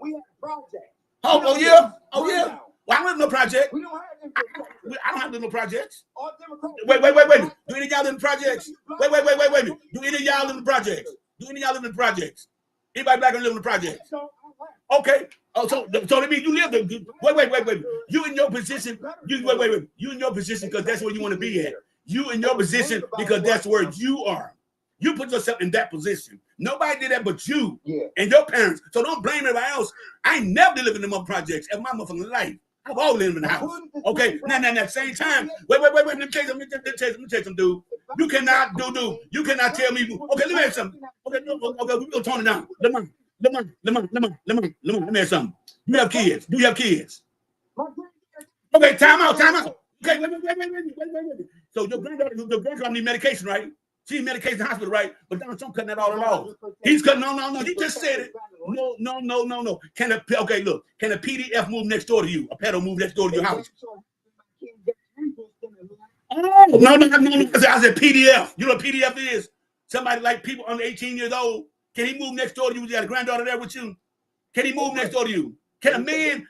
We have projects. Oh yeah. Well, I don't have no project. We don't have infrastructure. I don't have no projects. All Democrats. Wait. Do any of y'all live in projects? Wait. Do any of y'all live in projects? Anybody black live in the projects? Okay. Oh, so that means you live there. Wait. You in your position. Wait. You in your position because that's where you want to be at. You in your position because that's where you are. You put yourself in that position. Nobody did that but you and your parents. So don't blame everybody else. I ain't never lived in them projects ever my motherfucking life. I've always lived in the house. Okay. Now, same time. Wait. Let me tell you something, dude. You cannot, dude. You cannot tell me. Okay, let me ask something. Okay, we're gonna tone it down. Lamont. Let me ask something. You have kids. Do you have kids? Okay, time out. Okay, wait. So your granddaughter need medication, right? She needs medication in the hospital, right? But Donald Trump cutting that all off. He's cutting. No. You just said it. No. Can a PDF move next door to you? A pedal move next door to your house? Oh, no. I said PDF. You know what PDF is? Somebody like people under 18 years old. Can he move next door to you? You got a granddaughter there with you? Can he move next door to you? Can a man?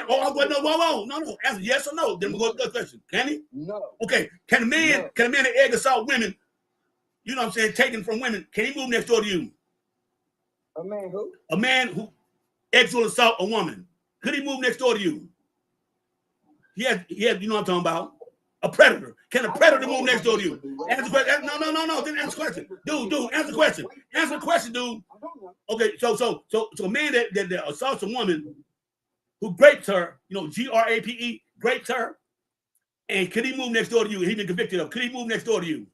Oh, whoa. No. Answer yes or no. Then we go to the question. Can he? No. Okay. Can a man that egg assault women, you know what I'm saying, taken from women, can he move next door to you? A man who? A man who sexual assault a woman. Could he move next door to you? He has, you know what I'm talking about? A predator. Can a predator move next door to you? Answer the question. No. Then answer the question. Dude, answer the question. Answer the question, dude. Okay, so a man that assaults a woman who rapes her, you know, GRAPE, rapes her, and could he move next door to you? He been convicted of. Could he move next door to you?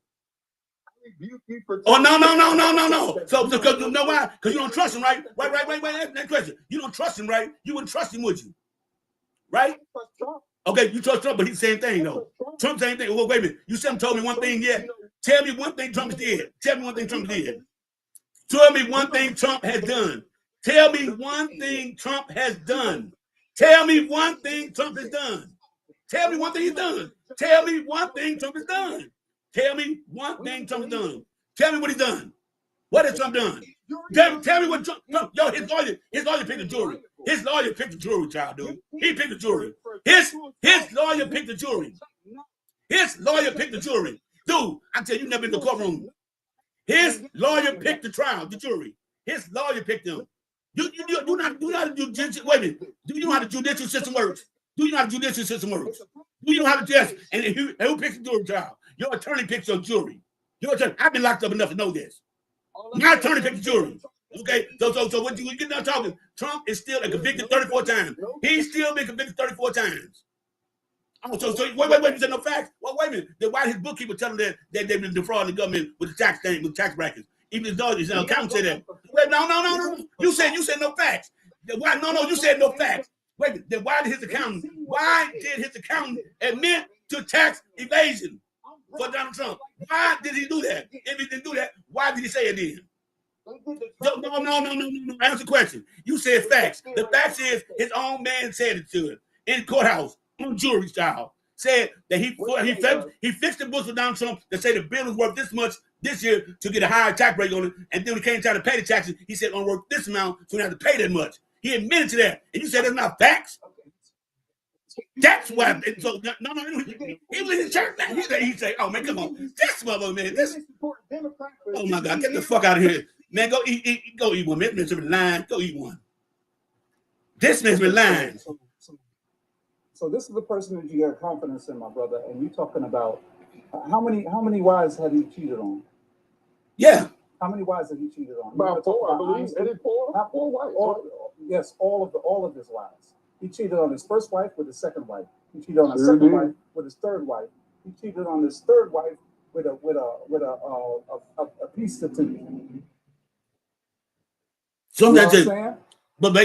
Oh, no. So because you know why? Because you don't trust him, right? Wait. Next question. You don't trust him, right? You wouldn't trust him, would you? Right? Okay, you trust Trump, but he's the same thing, though. Trump, same thing. Well, wait a minute. You still told me one thing yet. Tell me one thing Trump did. Tell me one thing Trump did. Tell me one thing Trump has done. Tell me one thing Trump has done. Tell me one thing Trump has done. Tell me one thing he's done. Tell me one thing Trump has done. Tell me one thing Trump has done. Tell me what he's done. What has Trump done? Tell me what Trump. Yo, his lawyer picked the jury. His lawyer picked the jury, child, dude. He picked the jury. His lawyer picked the jury. His lawyer picked the jury. Dude, I tell you, you never been to the courtroom. His lawyer picked the trial, the jury. His lawyer picked them. Do not do judicial. Wait a minute. Do you know how the judicial system works? Do you know how the judicial system works? Do you know how to judge? And who picks the jury trial? Your attorney picks your jury. Your attorney. I've been locked up enough to know this. My attorney picked the jury. Okay, so when you get done talking, Trump is still convicted 34 times. He's still been convicted 34 times. Oh, so wait, you said no facts? Well, wait a minute. Then why his bookkeeper tell him that they've been defrauding the government with the tax thing, with tax brackets? Even his daughter, his accountant said that. Wait, no. You said no facts. Why? No, you said no facts. Wait, then why did his accountant admit to tax evasion for Donald Trump? Why did he do that? If he didn't do that, why did he say it then? No. Answer the question. You said facts. The facts is his own man said it to him in the courthouse on jury style. Said that he fixed the books with Donald Trump that say the bill is worth this much this year to get a higher tax rate on it, and then when he came time to pay the taxes, he said it's worth this amount, so we have to pay that much. He admitted to that, and you said that's not facts. That's why. So no. He was in the church. He say, "Oh man, come on, this mother man, this." Oh my God, get the fuck out of here, man. Go eat one. Man, this man's been lying. Go eat one. This man's been lying. So this is the person that you have confidence in, my brother, and you're talking about how many wives had he cheated on? Yeah. How many wives had he cheated on? About 4, I believe. Not 4 wives. Yes, all of his wives. He cheated on his first wife with his second wife. He cheated on his second wife with his third wife. He cheated on his third wife with a piece of teeth. So that's it. But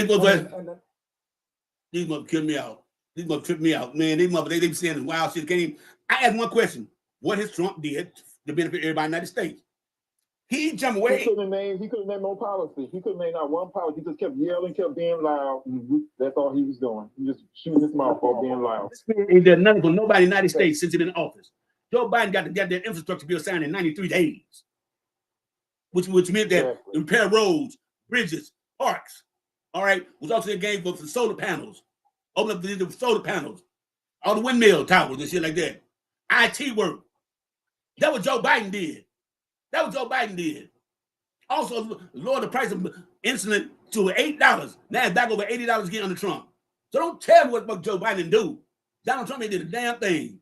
these mother kill me out. These mother trip me out, man. They be saying this wild shit. I asked one question: what has Trump did to benefit everybody in the United States? He jumped away. He could have named no policy. He could have named not one policy. He just kept yelling, kept being loud. That's all he was doing. He just shooting his mouth off, being loud. He did nothing for nobody in the United States since he's been in office. Joe Biden got their infrastructure bill signed in 93 days, which meant that repair roads, bridges, parks. All right, was also a game for solar panels. Open up the solar panels, all the windmill towers and shit like that. IT work. That what Joe Biden did. Also, lower the price of insulin to $8. Now it's back over $80 again under Trump. So don't tell me what Joe Biden do. Donald Trump ain't did a damn thing.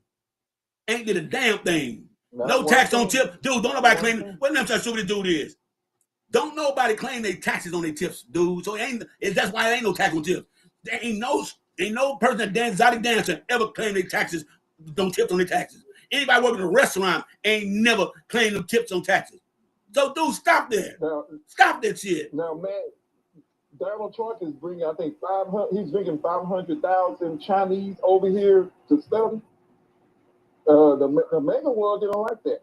No tax on tip. Dude, don't nobody claim. What I'm trying to show what the dude is. Don't nobody claim they taxes on their tips, dude. So that's why there ain't no tax on tips. There ain't no person that exotic dancer ever claim they taxes, don't tips on their taxes. Anybody working in a restaurant ain't never claimed them tips on taxes. So, dude, stop that. Stop that shit. Now, man, Donald Trump is bringing, I think, he's bringing 500,000 Chinese over here to study. The mega world, they don't like that.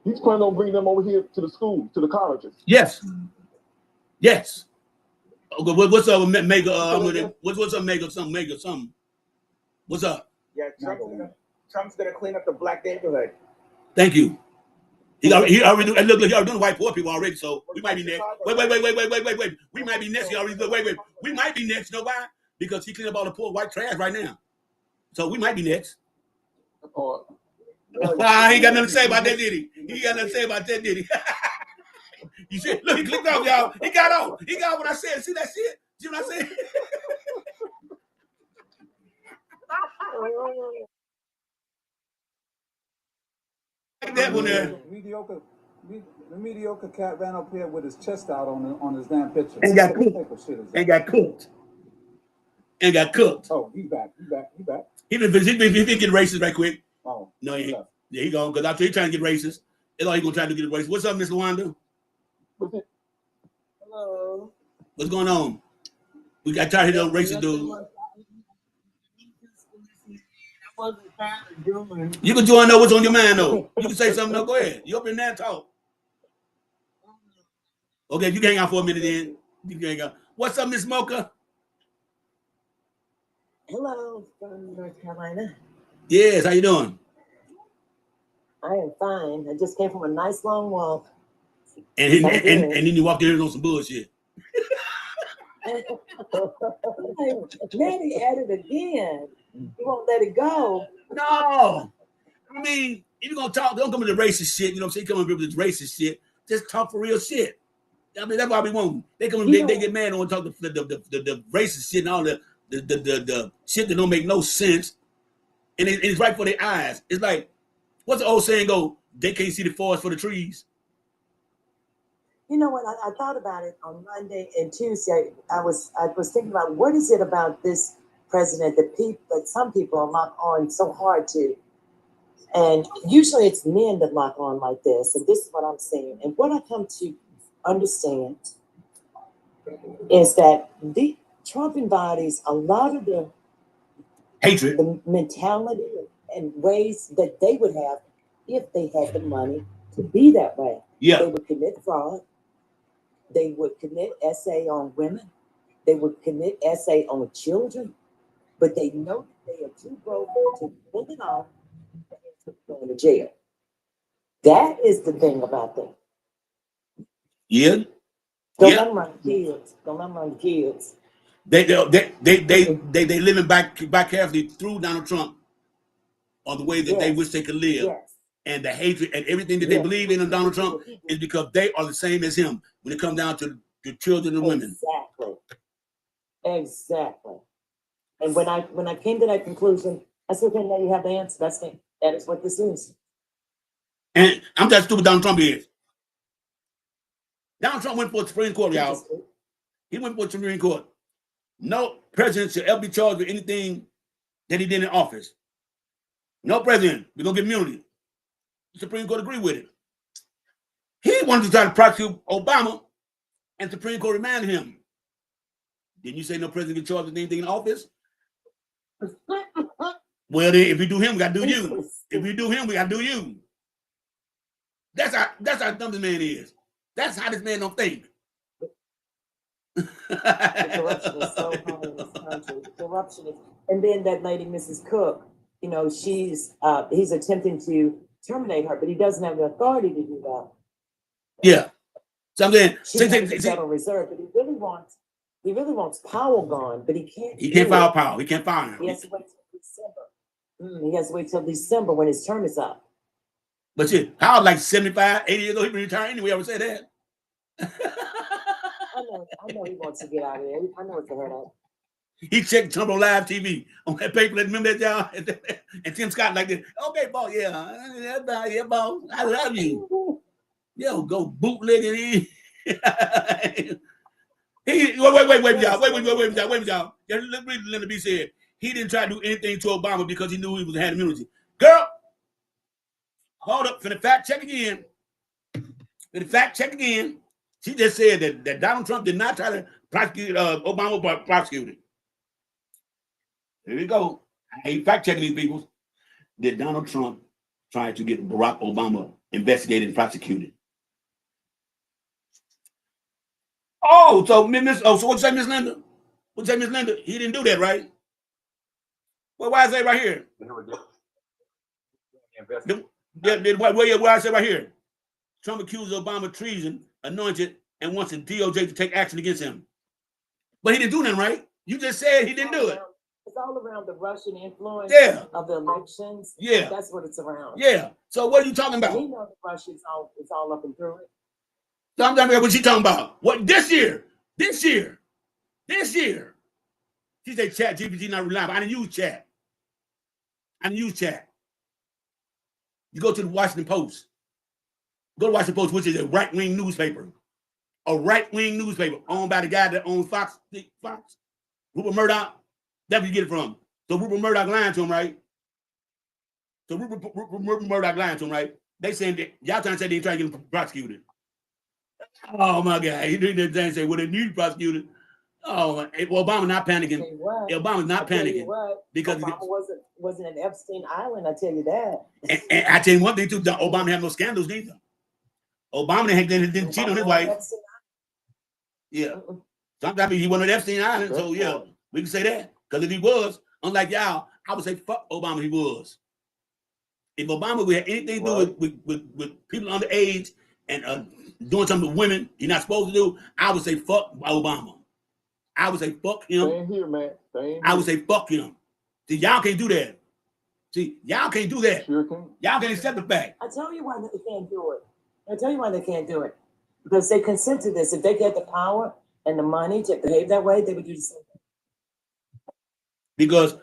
He's planning on bringing them over here to the school, to the colleges. Yes. Yes. Okay, what's up, mega? What's up, mega? Something. What's up? Yeah, Trump's gonna clean up the black neighborhood. Thank you. He already look, he already done white poor people already, so we might be next. Wait. We might be next. He already wait. We might be next. You know why? Because he cleaned up all the poor white trash right now. So we might be next. He ain't got nothing to say about that, did he? He got nothing to say about that, did he? You see, look, he clicked off, y'all. He got off. He got what I said. See that shit? See what I said? Like that one there. The mediocre cat ran up here with his chest out on his damn picture. And got cooked. Oh, he's back. He been getting racist right quick. Oh, no, he ain't. Yeah, he gone because after he trying to get racist, that's all he gonna try to get racist. What's up, Miss Lawanda? Hello. What's going on? We got tired of those racist dudes. You can join know what's on your mind though. You can say something though. Go ahead. You up in there and talk. Okay, you can hang out for a minute then. You can hang out. What's up, Miss Mocha? Hello from North Carolina. Yes, how you doing? I am fine. I just came from a nice long walk. And then you walked in on some bullshit. Manny at it again. He won't let it go. No. I mean, if you're gonna talk, don't come with the racist shit. You know what I'm saying? Come up with this racist shit. Just talk for real shit. I mean, that's why we want. They come, they get mad and want to talk the racist shit and all the shit that don't make no sense. And it's right for their eyes. It's like, what's the old saying go? They can't see the forest for the trees. You know what? I thought about it on Monday and Tuesday. I was thinking about what is it about this president that some people lock on so hard to. And usually it's men that lock on like this. And this is what I'm saying. And what I come to understand is that the Trump embodies a lot of the hatred, the mentality and ways that they would have if they had the money to be that way. Yeah. They would commit fraud. They would commit SA on women. They would commit SA on children. But they know that they are too broke to pull it off and going to jail. That is the thing about them. Yeah. Don't let them run kids. Don't let them run kids. They living back carefully through Donald Trump on the way that they wish they could live. Yes. And the hatred and everything that they believe in Donald Trump is because they are the same as him when it comes down to the children and women. Exactly. And when I came to that conclusion, I said, okay, now you have the answer. That is what this is. And I'm just stupid Donald Trump is. Donald Trump went for the Supreme Court, y'all. He went for the Supreme Court. No president should ever be charged with anything that he did in office. No president. We're going to get immunity. The Supreme Court agreed with it. He wanted to try to prosecute Obama, and the Supreme Court remanded him. Didn't you say no president get charged with anything in office? Well, then, if we do him, we got to do you. If we do him, we got to do you. That's how dumb this man is. That's how this man don't think. The corruption is so high in this country. Corruption is, and then that lady, Mrs. Cook, you know, he's attempting to terminate her, but he doesn't have the authority to do that. Yeah. Something. She's the Federal Reserve, but he really wants Powell gone, but he can't. He can't fire Powell. He can't fire him. He has to wait till December. He has to wait till December when his term is up. But shit, Powell like 75, 80 years old. He been retired anyway. I would say that. I know he wants to get out of there. I know what to heard of. He checked Trump on live TV on that paper. Remember that, y'all? And Tim Scott like this. Okay, boss. Yeah, boss. I love you. Yo, go bootlegging in. Wait, y'all. Let me be said. He didn't try to do anything to Obama because he knew he had immunity. Girl, hold up. For the fact check again. She just said that Donald Trump did not try to prosecute Obama, but prosecuted. Here we go. I ain't fact checking these people. did Donald Trump try to get Barack Obama investigated and prosecuted? Oh, so so what you say, Miss Linda? What you say, Miss Linda? He didn't do that, right? Well, why is that right here? Where I say right here? Trump accused Obama of treason, anointed, and wants the DOJ to take action against him. But he didn't do nothing, right? You just said he didn't do it. It's all around the Russian influence of the elections. Yeah. That's what it's around. Yeah. So what are you talking about? We know the Russians it's all up and through it. So I'm talking about what you talking about. What this year? This year. This year. She said chat GPT not reliable. I didn't use chat. You go to the Washington Post. Go to Washington Post, which is a right-wing newspaper. A right-wing newspaper owned by the guy that owns Fox. Rupert Murdoch. That's where you get it from. So Rupert Murdoch lying to him, right? So Rupert Murdoch lying to him, right? They saying that y'all trying to say they trying to get him prosecuted. Oh my God. He did that and say, well, they need to prosecute it. Oh, well, Obama not panicking. Obama's not panicking. Because Obama wasn't an Epstein Island, I tell you that. And I tell you one thing too, Obama had no scandals neither. Obama didn't cheat on his wife. Yeah. Sometimes he wasn't an Epstein Island, so yeah, we can say that. Because if he was, unlike y'all, I would say fuck Obama if he was. If Obama would have anything to do with people underage and doing something with women he's not supposed to do, I would say fuck Obama. I would say fuck him. Same here, man. I would say fuck him. See, y'all can't do that. Y'all can't do that. Sure can. Y'all can't accept the fact. I tell you why they can't do it. Because they consent to this. If they get the power and the money to behave that way, they would do the same thing. Because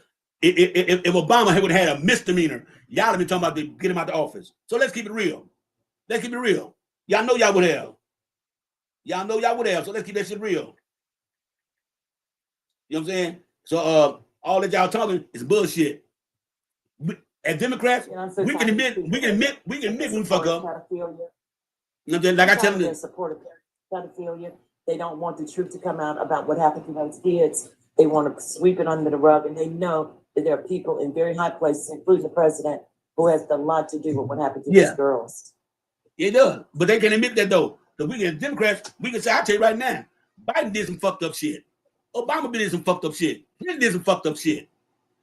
if Obama would have had a misdemeanor, y'all have been talking about to get him out the office. So let's keep it real. Y'all know y'all would have. So let's keep that shit real. You know what I'm saying? So all that y'all talking is bullshit. As Democrats, we can admit when we fuck up. You know what I'm saying? Like I tell them, support pedophilia. They don't want the truth to come out about what happened to those kids. They want to sweep it under the rug, and they know that there are people in very high places, including the president, who has a lot to do with what happened to these girls. It does, but they can admit that though. So we as Democrats, we can say, I tell you right now, Biden did some fucked up shit. Obama did some fucked up shit. Clinton did some fucked up shit.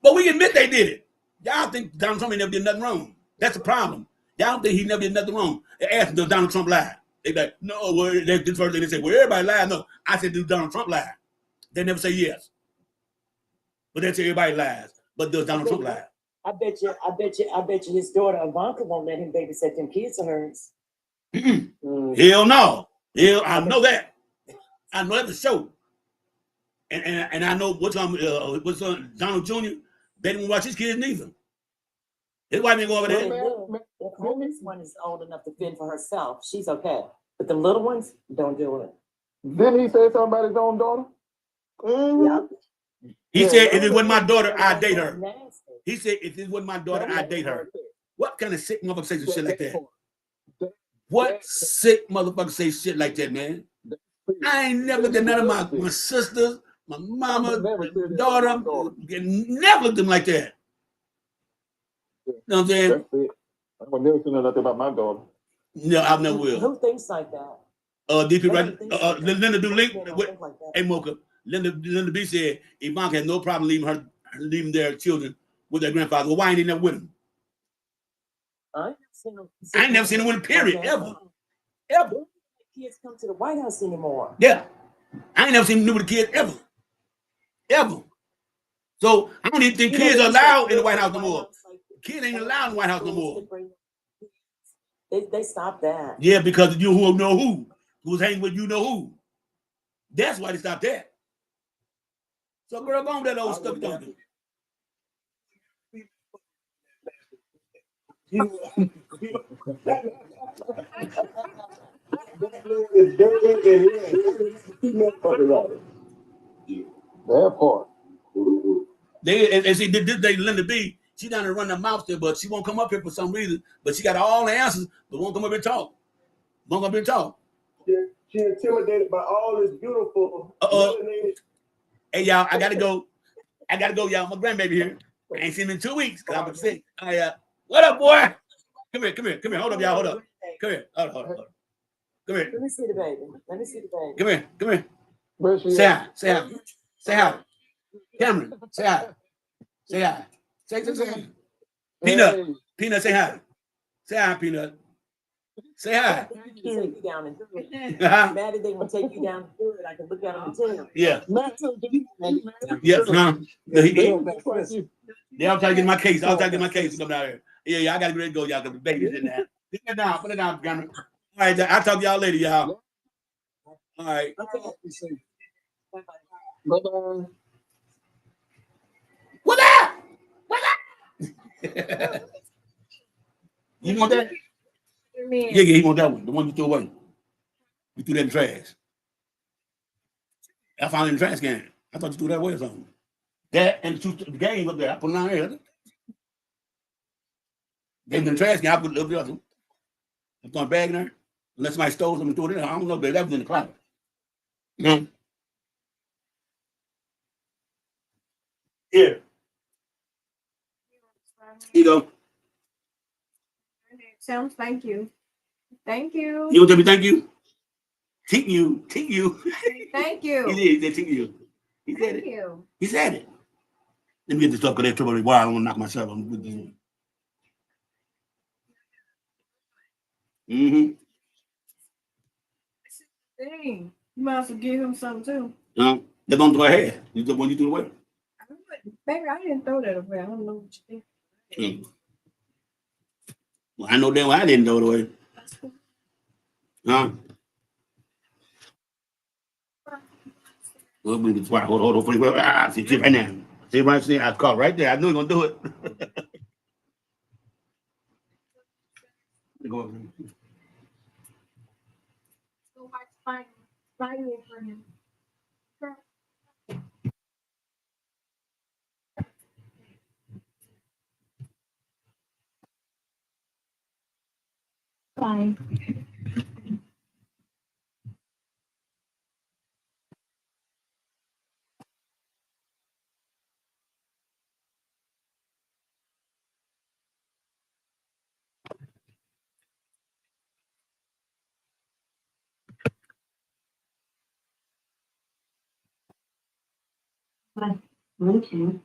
But we admit they did it. Y'all think Donald Trump ain't never did nothing wrong. That's the problem. Y'all don't think he never did nothing wrong. They asked him, does Donald Trump lie? They like, no, this first thing they say, well, everybody lied. No, I said, does Donald Trump lie? They never say yes. But they say everybody lies. But does Donald Trump lie? I bet you his daughter Ivanka won't let him babysit them kids of hers. Hell no. I know that. I know that for sure. And I know what's on Donald Jr. They didn't watch his kids neither. His wife ain't go over there. The oldest one is old enough to fend for herself. She's okay. But the little ones don't do it. Didn't he say something about his own daughter? Yeah. He said, if it wasn't my daughter, I'd date her. He said, if it wasn't my daughter, I'd date her. What kind of sick motherfucker says shit like that? What sick motherfucker says shit like that, man? I ain't never looked at none of my sisters, my mama, daughter, never looked at them like that. You know what I'm saying? That's it. I've never seen nothing about my daughter. No, I never will. Who thinks like that? DP right. Linda do link. Hey Mocha. Linda B said Ivanka had no problem leaving their children with their grandfather. Well, why ain't he never with them? I ain't never seen them with him, period, ever. Kids come to the White House anymore. Yeah. I ain't never seen them with the kids ever. Ever. So I don't even think kids are allowed in the White House no more. Kids ain't allowed in the White House no more. They stopped that. Yeah, because you who know who's hanging with you know who. That's why they stopped that. So girl, go on with that old stuff you don't do. That part. They see this day Linda B, she down there running her mouth there, but she won't come up here for some reason. But she got all the answers, but won't come up here and talk. Won't come up here and talk. She intimidated by all this beautiful. Hey y'all, I gotta go, y'all. My grandbaby here. I ain't seen him in 2 weeks because I'm sick. What up, boy? Come here. Hold up, y'all. Hold up. Come here. Hold up. Come here. Let me see the baby. Come here. Where's she Say at? hi. Say hi. Cameron, say hi. Say hi. Say hi. Peanut. Peanut, say hi. Say hi, Peanut. Say hi. Take you down and do it. Uh-huh. Mad that they gonna take you down and do it. I can look at them and tell them. Yeah. Yeah, Yeah, I'm trying to get my case. I'm trying to get my case to come down here. Yeah, I gotta get ready to go, y'all, because the baby's in there. Put it down, Cameron. All right, I'll talk to y'all later, y'all. All right. Bye-bye. What up? You want that? Yeah, he want that one. The one you threw away. You threw that in the trash. I found it in the trash can. I thought you threw that away or something. That and the game up there. I put it down here. Gave it in the trash can. I put it up there. I threw a bag in there. Unless somebody stole something and threw it in there. I don't know, but that was in the closet. Here. Here you go. Sounds thank you. Thank you. You want to tell me thank you? Thank you. Thank you. He said thank you. He said Thank it. you. He said it. Let me get this stuff because they're triple wire. I don't want to knock myself. I'm with this one. Mm-hmm. Dang. You might as well give him something too. They're going to throw ahead. You the one you threw away. Baby, I didn't throw that away. I don't know what you did. Well, I know damn well I didn't throw it away. Huh? Well, we can try. Hold on. See right now. See right there. I caught right there. I knew he was going to do it. Go for him. Fine. Okay.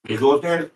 You go upstairs?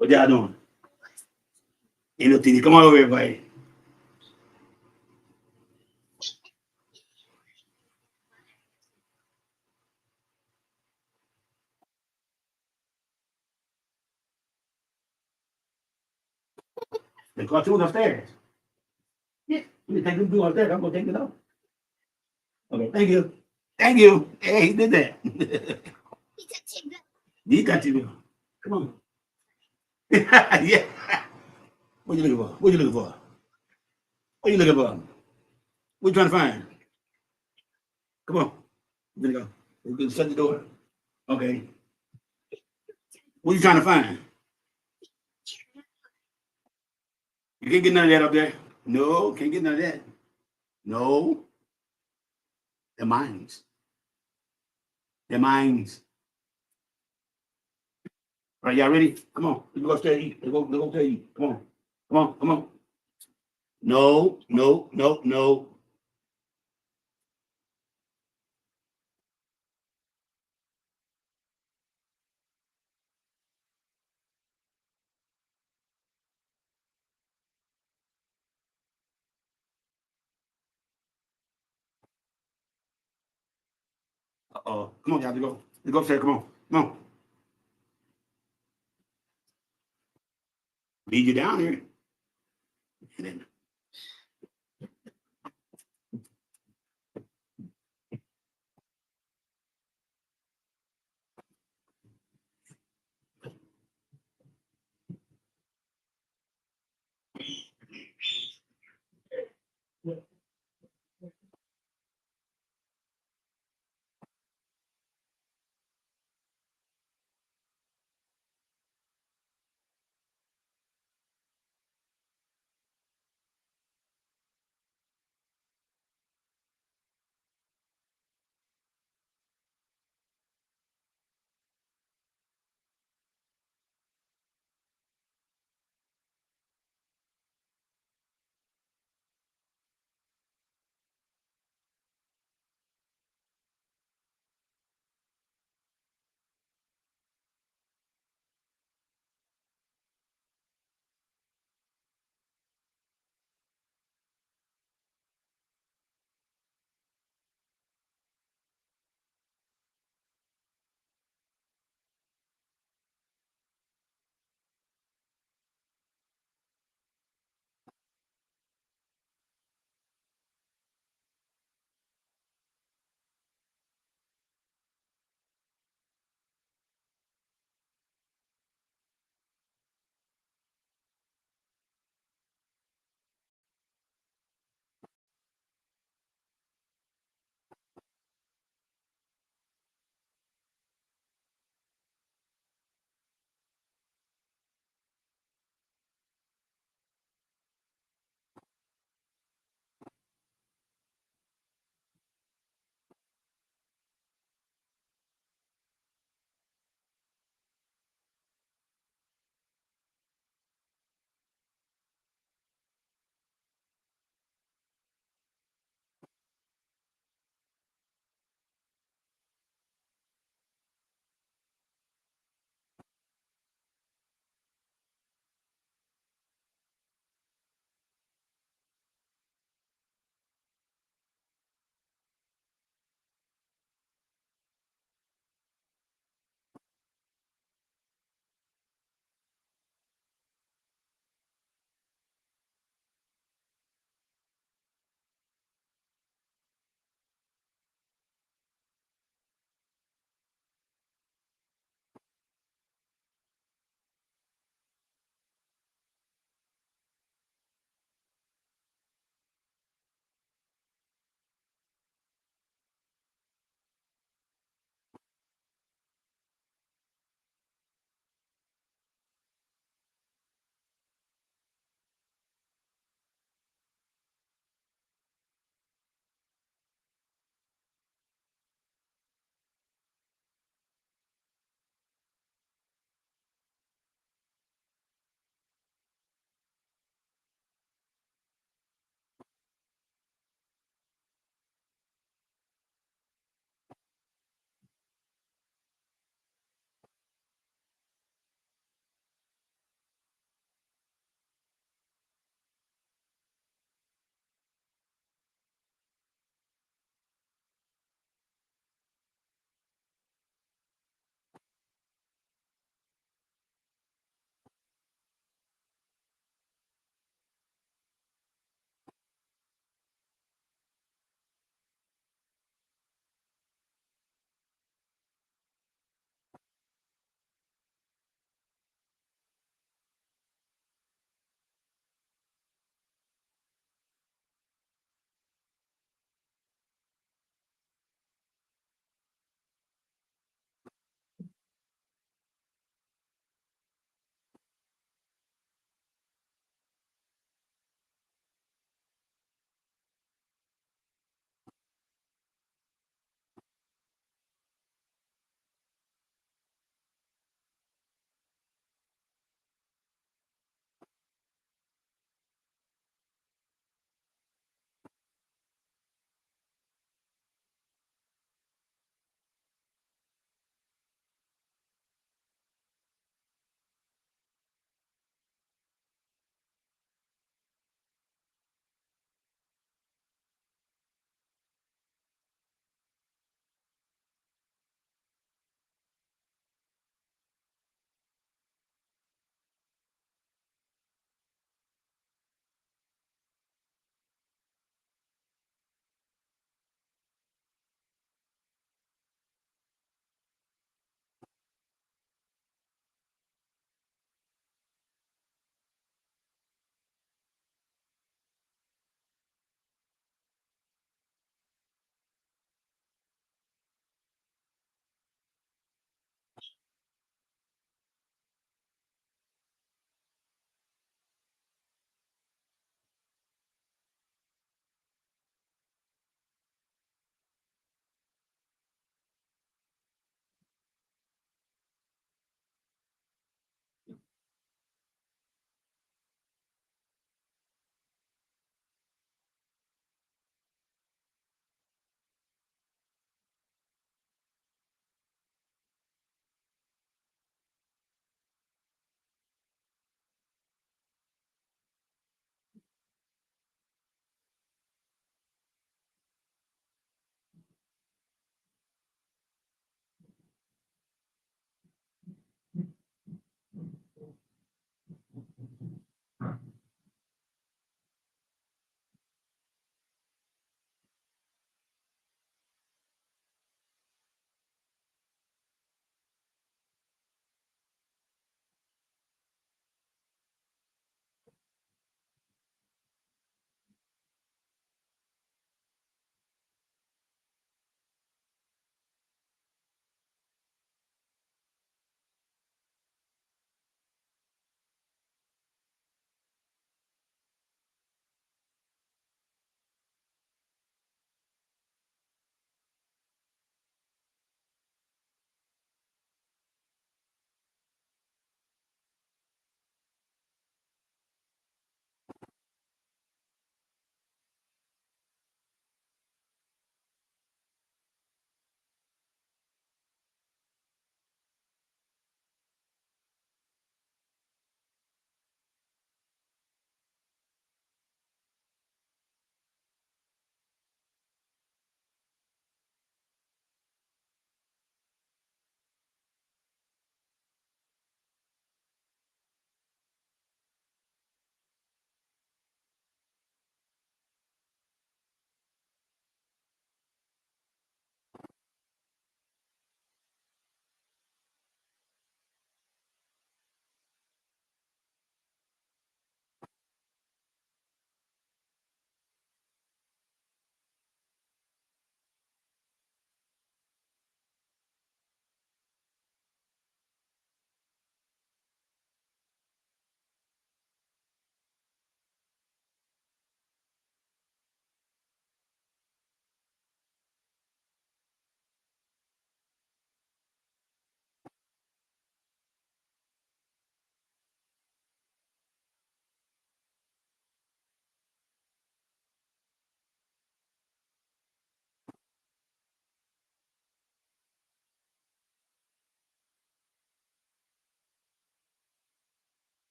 What y'all doing? Ain't no TV. Come on over, everybody. The cartoon upstairs. Yeah, you take them two upstairs. I'm gonna take it off. Okay, thank you. Thank you. Hey, he did that. He got you. Come on. Yeah. What you looking for? What you looking for? What you looking for? What you trying to find? Come on. There you go. You can shut the door. Okay. What you trying to find? You can't get none of that up there. No, can't get none of that. No. The mines. The mines. All right, y'all ready? Come on. Let's go upstairs and eat. Let's go upstairs and eat. Come on. Come on. Come on. No, no, no, no. Uh-oh. Come on, y'all. Let's go. Let's go upstairs. Come on. Come on. Lead you down here. And then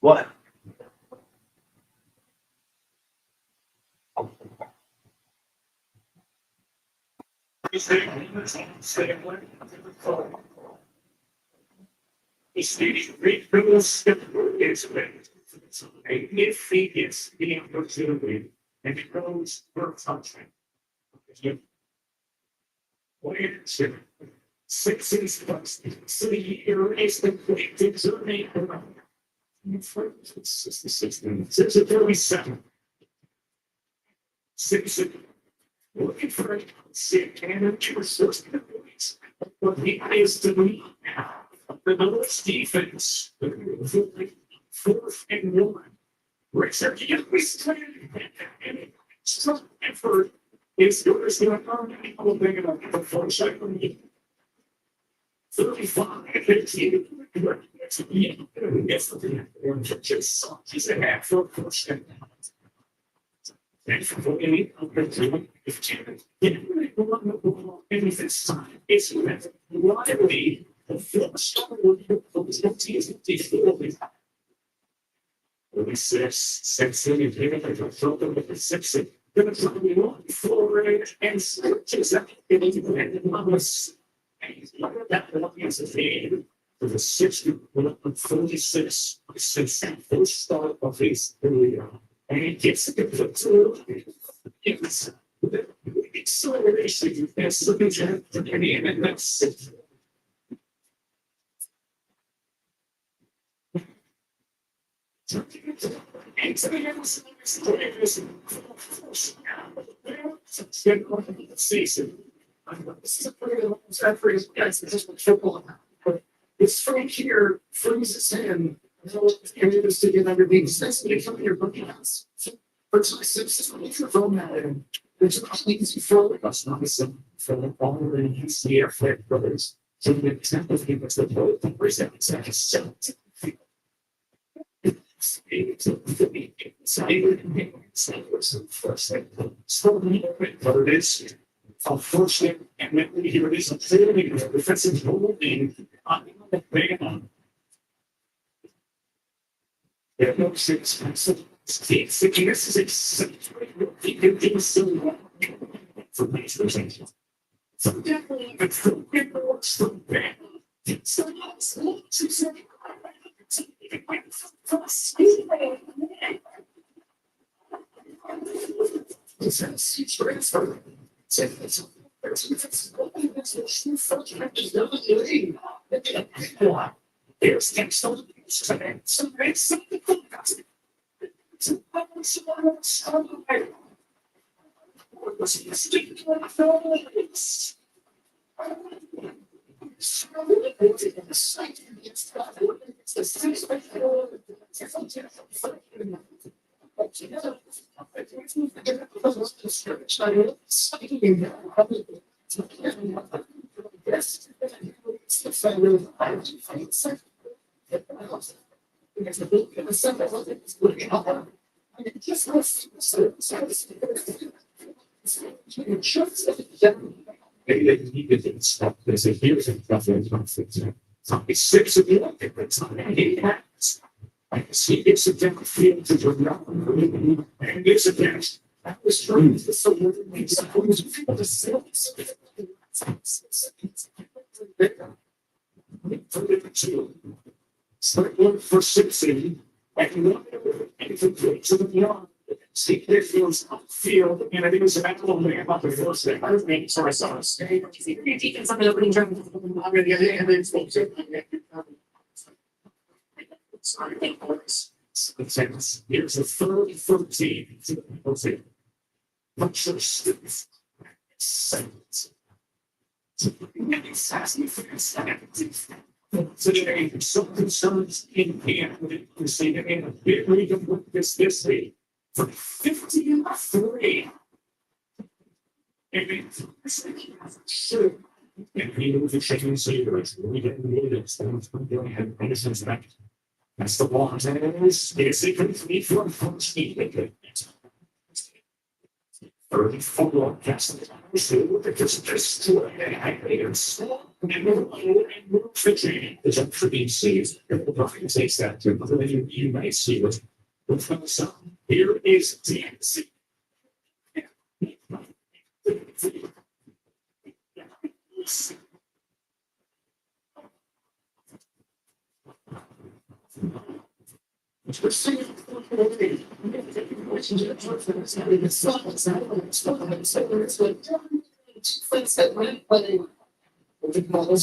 What? See, it feels field, and I think it was about a little bit about the first thing. I was making sure I saw it. I'm gonna get it, and then it's going to. Sorry, here's the third 13. Let's see. Bunch of students. Today, some concerns in hand to say that in a bit of this week for 53. And it's sure. And he was shaking cigarettes. We didn't need it. So we don't have any sense back. That's the law. And it's secretly from 14. 34 castles. So because this to a highlights and fixing the jump for being seized. The prophet says that you might see it. But from some, here is the answer. Let's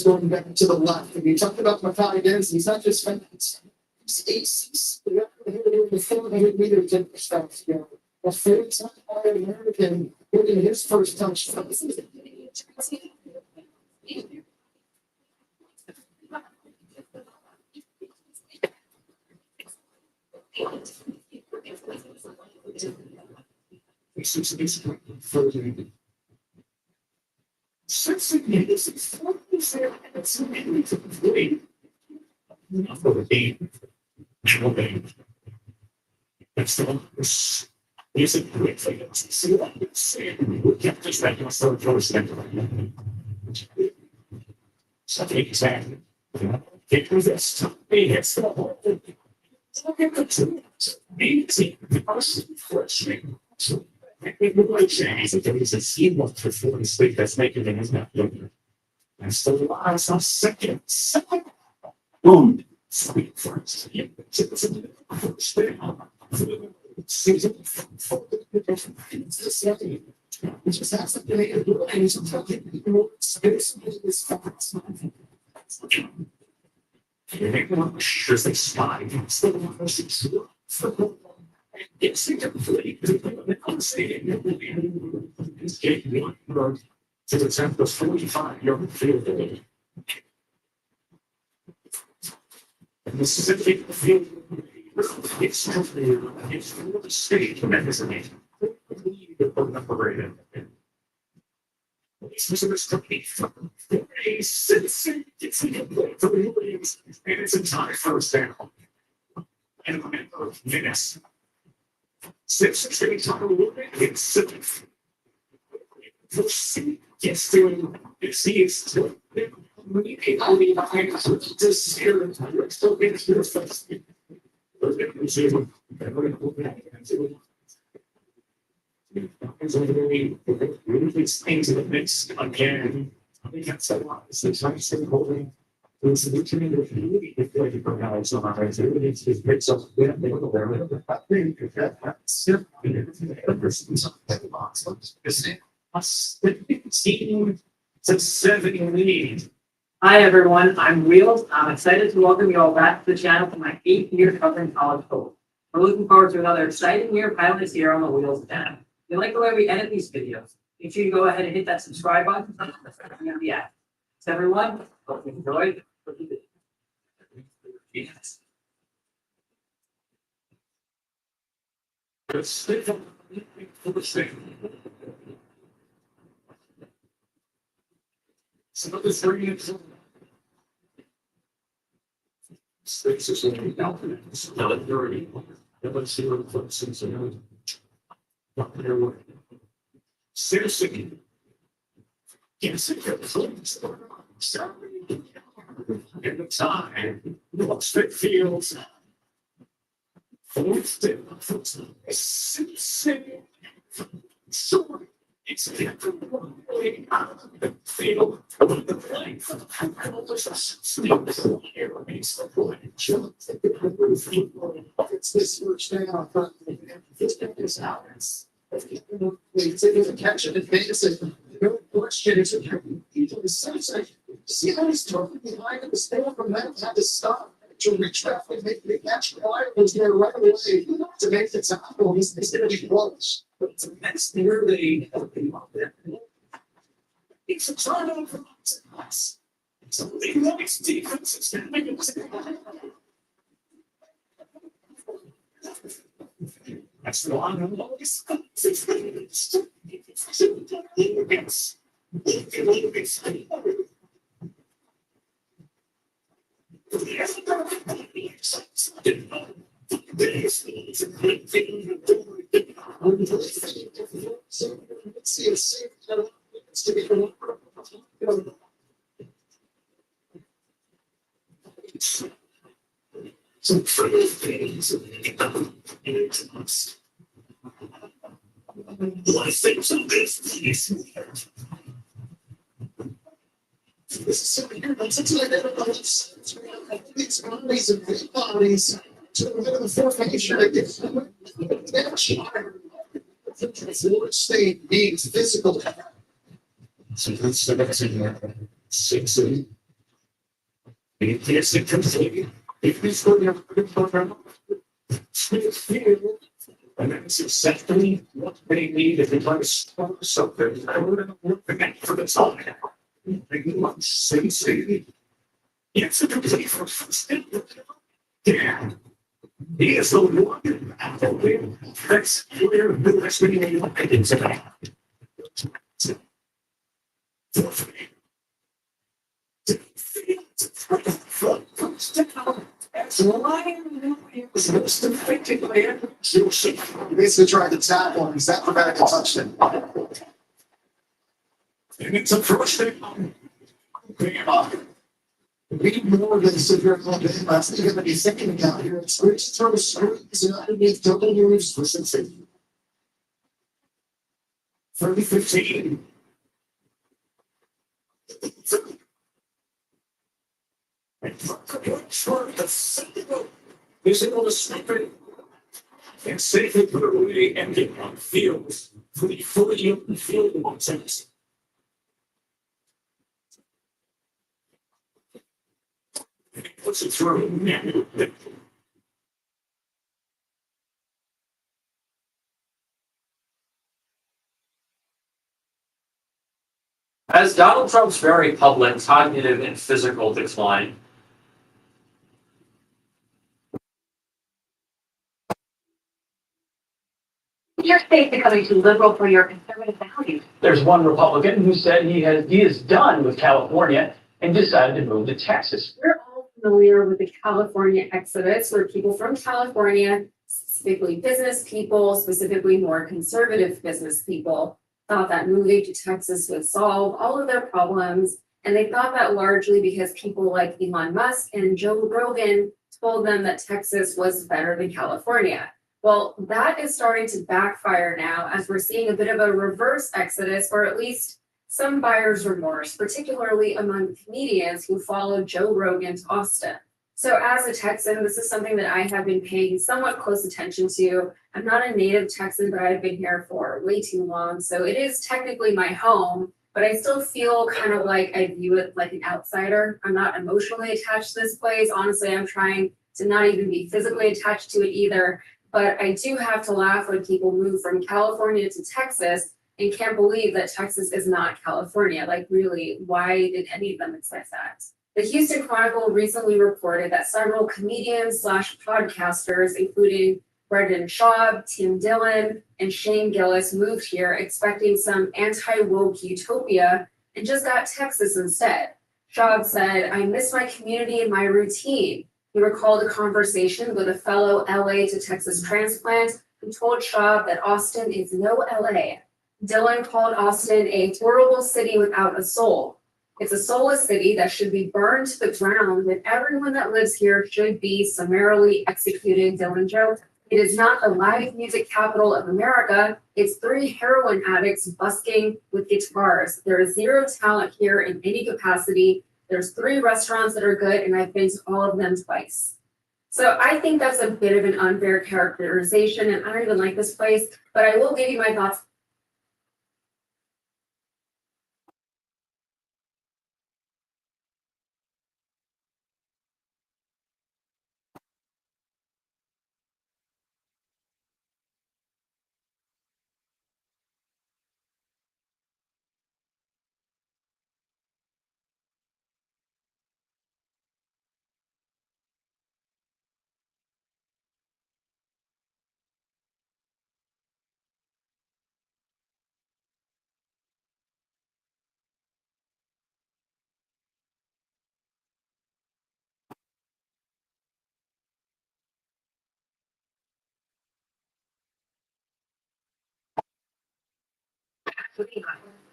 go back to the left. And you talked about Makai against, he's not just fans. He's the 400-meter jump stuff. A third-time All-American getting his first touchdown. Is it great for you to see what you say? We can't just let you so close to something exactly. It was a story. It's the whole thing. Easy. Frustrating. So, it would like change that there is a seamless performance state that's making things not good. And so, lies are second. Boom. Sweet first. First thing. Season we just have something to do and something space is fast. There's a spot still want to see it's complete to the temp of 45 you're field. And this is a big field. It's the state medicine. This is a it's entire first sample. And Venice. It's yes, it's things that mix again. I think that's a lot. It's the nice thing holding. The solution in the community is going to provide some opportunities to pick up with the I think that's simply the person's box. Us 15 to 7 lead. Hi everyone, I'm Wheels. I'm excited to welcome you all back to the channel for my 8th year covering college football. We're looking forward to another exciting year piling this here on the Wheels channel. If you like the way we edit these videos, make sure you go ahead and hit that subscribe button. Yeah. So everyone, hope you enjoyed. Yes. Some of the 30 states is in the Alphabet. Not dirty. Let's see what the since not there were. Seriously. Yes, it was in the time, Oxford Fields. Fourth, so it's different the field of the play for the it's this first thing I thought. This is ours. We take into catch it, advancing. No question is people decide. See how he's talking behind the stay from that had to stop to reach traffic, make the natural was there right away to make the time. He's going to be close. But it's a mess nearly helping on that. It's a turnover from us. So the next defense is going to make it. That's the one who always some free things. I think so. This is so weird. I'm such it's bodies and big bodies to the middle of the fourth nation. Fluid state means physical. So that's the next thing. 60. Yes, it comes to if we go to the program, and that's exactly what they need if they want to start something. I would forget for the time. They want sensei. It's a complete first. Yeah. He is the one out there. That's where the rest of the opinions about. Basically tried to tap on his acrobatic touchdown. And it's a frustrating. Read more than severe content. That's not going to be thinking about here. It's great to throw screens and underneath W's for something. 3015. Physical discipline and safely put away and get on fields for the fully open field nonsense. Puts it through. As Donald Trump's very public cognitive and physical decline Your state becoming too liberal for your conservative values. There's one Republican who said he is done with California and decided to move to Texas. We're all familiar with the California exodus, where people from California, specifically business people, specifically more conservative business people, thought that moving to Texas would solve all of their problems. And they thought that largely because people like Elon Musk and Joe Rogan told them that Texas was better than California. Well, that is starting to backfire now, as we're seeing a bit of a reverse exodus, or at least some buyer's remorse, particularly among comedians who follow Joe Rogan to Austin. So as a Texan, this is something that I have been paying somewhat close attention to. I'm not a native Texan, but I've been here for way too long. So it is technically my home, but I still feel kind of like I view it like an outsider. I'm not emotionally attached to this place. Honestly, I'm trying to not even be physically attached to it either. But I do have to laugh when people move from California to Texas and can't believe that Texas is not California. Like, really, why did any of them expect that? The Houston Chronicle recently reported that several comedians/podcasters, including Brendan Schaub, Tim Dillon, and Shane Gillis, moved here expecting some anti-woke utopia and just got Texas instead. Schaub said, "I miss my community and my routine." He recalled a conversation with a fellow LA to Texas transplant who told Schaub that Austin is no LA. Dillon called Austin a horrible city without a soul. It's a soulless city that should be burned to the ground, and everyone that lives here should be summarily executed, Dillon joked. It is not the live music capital of America. It's 3 heroin addicts busking with guitars. There is zero talent here in any capacity. There's 3 restaurants that are good, and I've been to all of them twice. So I think that's a bit of an unfair characterization, and I don't even like this place, but I will give you my thoughts.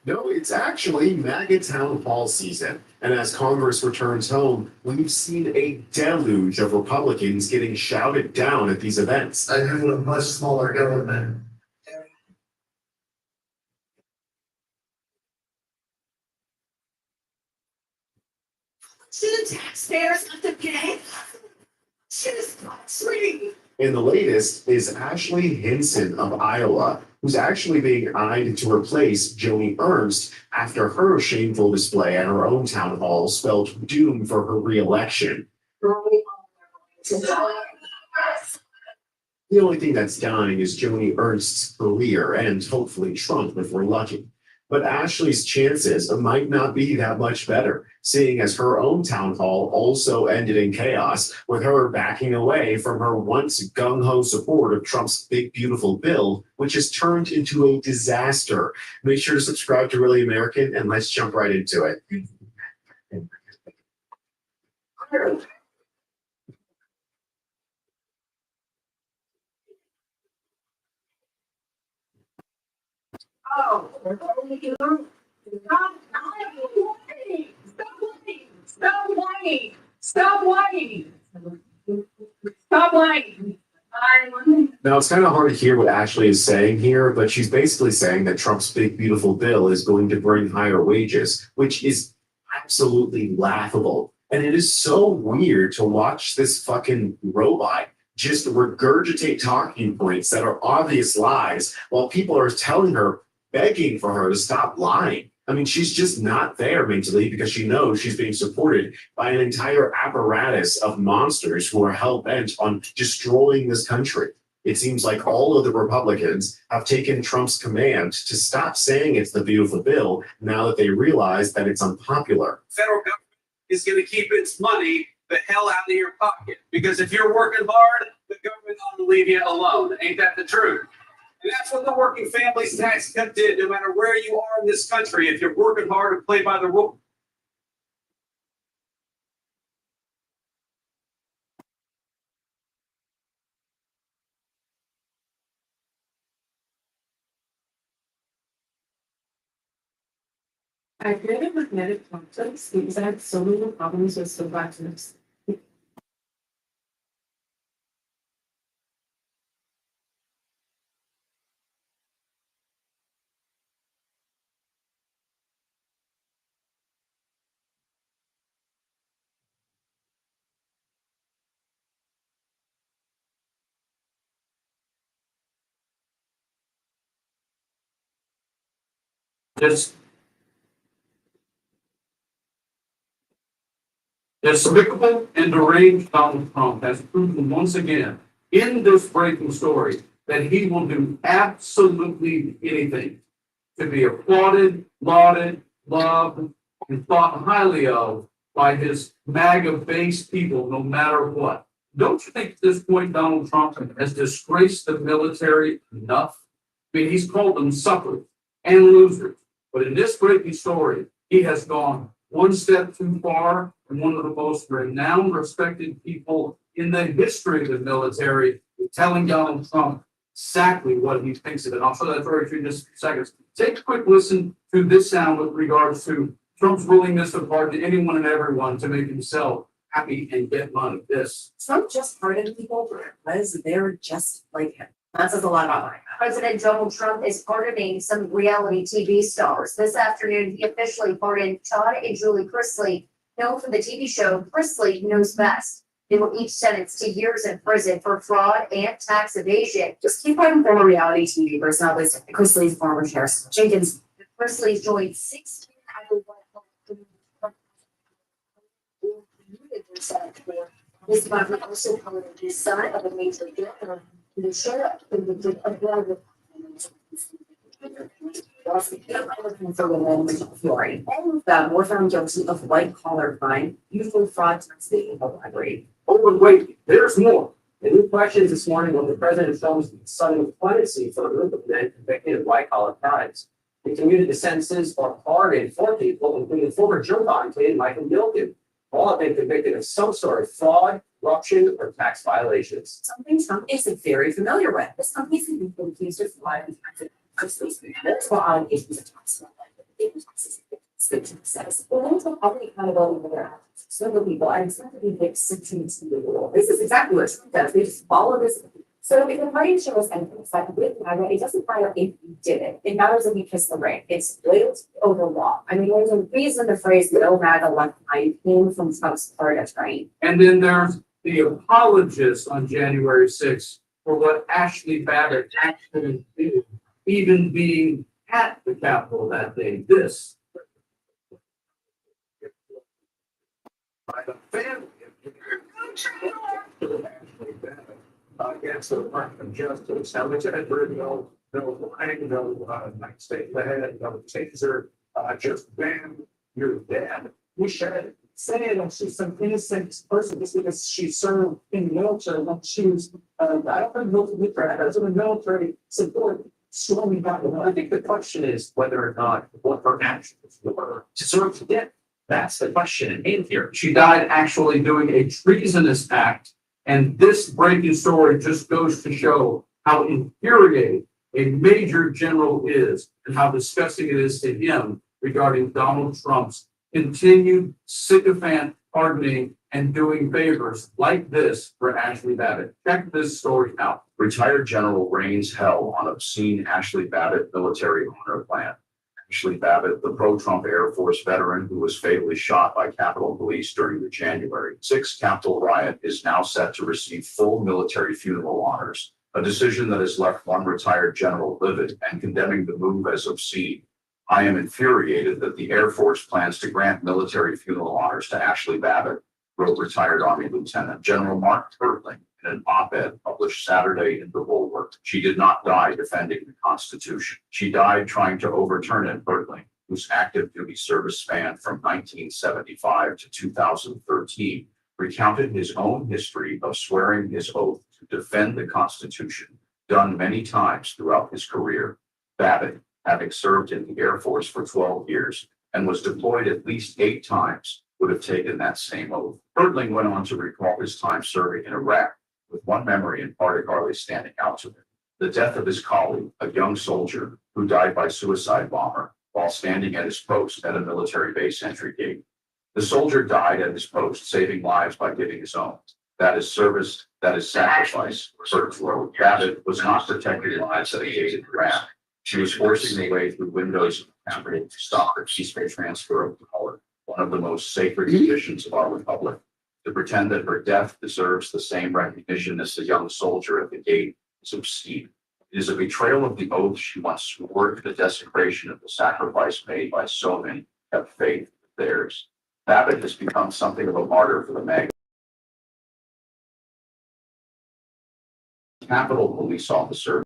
No, it's actually MAGA town hall season. And as Congress returns home, we've seen a deluge of Republicans getting shouted down at these events. I have a much smaller government. Should the taxpayers have to pay? Should free? And the latest is Ashley Hinson of Iowa, who's actually being eyed to replace Joni Ernst after her shameful display at her own town hall spelled doom for her reelection. The only thing that's dying is Joni Ernst's career and hopefully Trump if we're lucky. But Ashley's chances might not be that much better, seeing as her own town hall also ended in chaos, with her backing away from her once gung-ho support of Trump's big beautiful bill, which has turned into a disaster. Make sure to subscribe to Really American and let's jump right into it. Oh, stop whining! Stop whining! Stop whining! Now, it's kind of hard to hear what Ashley is saying here, but she's basically saying that Trump's big, beautiful bill is going to bring higher wages, which is absolutely laughable. And it is so weird to watch this fucking robot just regurgitate talking points that are obvious lies while people are telling her, begging for her to stop lying. I mean, she's just not there mentally because she knows she's being supported by an entire apparatus of monsters who are hell-bent on destroying this country. It seems like all of the Republicans have taken Trump's command to stop saying it's the beautiful bill now that they realize that it's unpopular. Federal government is going to keep its money the hell out of your pocket. Because if you're working hard, the government will leave you alone. Ain't that the truth? And that's what the working families tax cut did, no matter where you are in this country. If you're working hard and play by the rules. I've never magnetic concepts because I had so many problems with survivors. This despicable and deranged Donald Trump has proven once again in this breaking story that he will do absolutely anything to be applauded, lauded, loved, and thought highly of by his MAGA-based people, no matter what. Don't you think at this point Donald Trump has disgraced the military enough? I mean, he's called them suckers and losers. But in this breaking story, he has gone one step too far, and one of the most renowned, respected people in the history of the military is telling Donald Trump exactly what he thinks of it. I'll show that for you in just a few seconds. Take a quick listen to this sound with regards to Trump's willingness to pardon anyone and everyone to make himself happy and get money. This. Trump just pardoned people because they're just like him. That says a lot about him. President Donald Trump is pardoning some reality TV stars. This afternoon, he officially pardoned Todd and Julie Chrisley, known for the TV show Chrisley Knows Best. They were each sentenced to years in prison for fraud and tax evasion. Just keep on former reality TV personalities, Chris Lee's former Sheriff Jenkins. Chris Lee joined 16 other his mother also covered his son of a major donor to the sheriff convicted of bribery. All of them were found guilty of white collar crime, youthful fraud, taxation, and bribery. Oh, but wait, there's more. The new questions this morning on the president films sudden clemency for a group of men convicted of white collar crimes. The community sentences are pardoned for people, including former Joe Biden and Michael Milken. All have been convicted of some sort of fraud, corruption, or tax violations. Something Trump isn't very familiar with. This company's been accused of fraud and tax multiple allegations of tax fraud. Says, well, there's no public accountability for their actions. Several people, I expect to be exception to the rule. This is exactly what Trump does. They just follow this. So if the party shows evidence that with MAGA, it doesn't matter if you did it. It matters if you kiss the ring. It's loyalty over law. I mean, there's a reason the phrase "no MAGA left behind" came from Trump's Florida train. And then there's the apologists on January 6th for what Ashley Babbitt actually did, even being at the Capitol that day. This. By the family against the Department of Justice. Now, Lieutenant Bird, no line, no night state ahead, no taser, just bam, you're dead. We should say that she's some innocent person just because she served in the military when she was, I don't know, military, as a military support. Slowly back. I think the question is whether or not what her actions were to serve to death. That's the question in here. She died actually doing a treasonous act. And this breaking story just goes to show how infuriating a major general is and how disgusting it is to him regarding Donald Trump's continued sycophant pardoning and doing favors like this for Ashley Babbitt. Check this story out. Retired General rains hell on obscene Ashley Babbitt military honor plan. Ashley Babbitt, the pro-Trump Air Force veteran who was fatally shot by Capitol Police during the January 6th Capitol riot, is now set to receive full military funeral honors, a decision that has left one retired general livid and condemning the move as obscene. I am infuriated that the Air Force plans to grant military funeral honors to Ashley Babbitt, wrote retired Army Lieutenant General Mark Turtling in an op-ed published Saturday in The Bulwark. She did not die defending the Constitution. She died trying to overturn it, Turtling, whose active duty service spanned from 1975 to 2013, recounted his own history of swearing his oath to defend the Constitution, done many times throughout his career. Babbitt, having served in the Air Force for 12 years and was deployed at least 8 times, would have taken that same oath. Turtling went on to recall his time serving in Iraq, with one memory in particularly standing out to him: the death of his colleague, a young soldier who died by suicide bomber while standing at his post at a military base entry gate. The soldier died at his post, saving lives by giving his own. That is service, that is sacrifice. Babbitt was not protecting lives at a gate in Iraq. She was forcing her way through windows of the to stop the peaceful transfer of power, one of the most sacred traditions of our republic. To pretend that her death deserves the same recognition as the young soldier at the gate is obscene. It is a betrayal of the oath she once swore, to the desecration of the sacrifice made by so many who have faith with theirs. Babbitt has become something of a martyr for the MAGA. Capitol police officer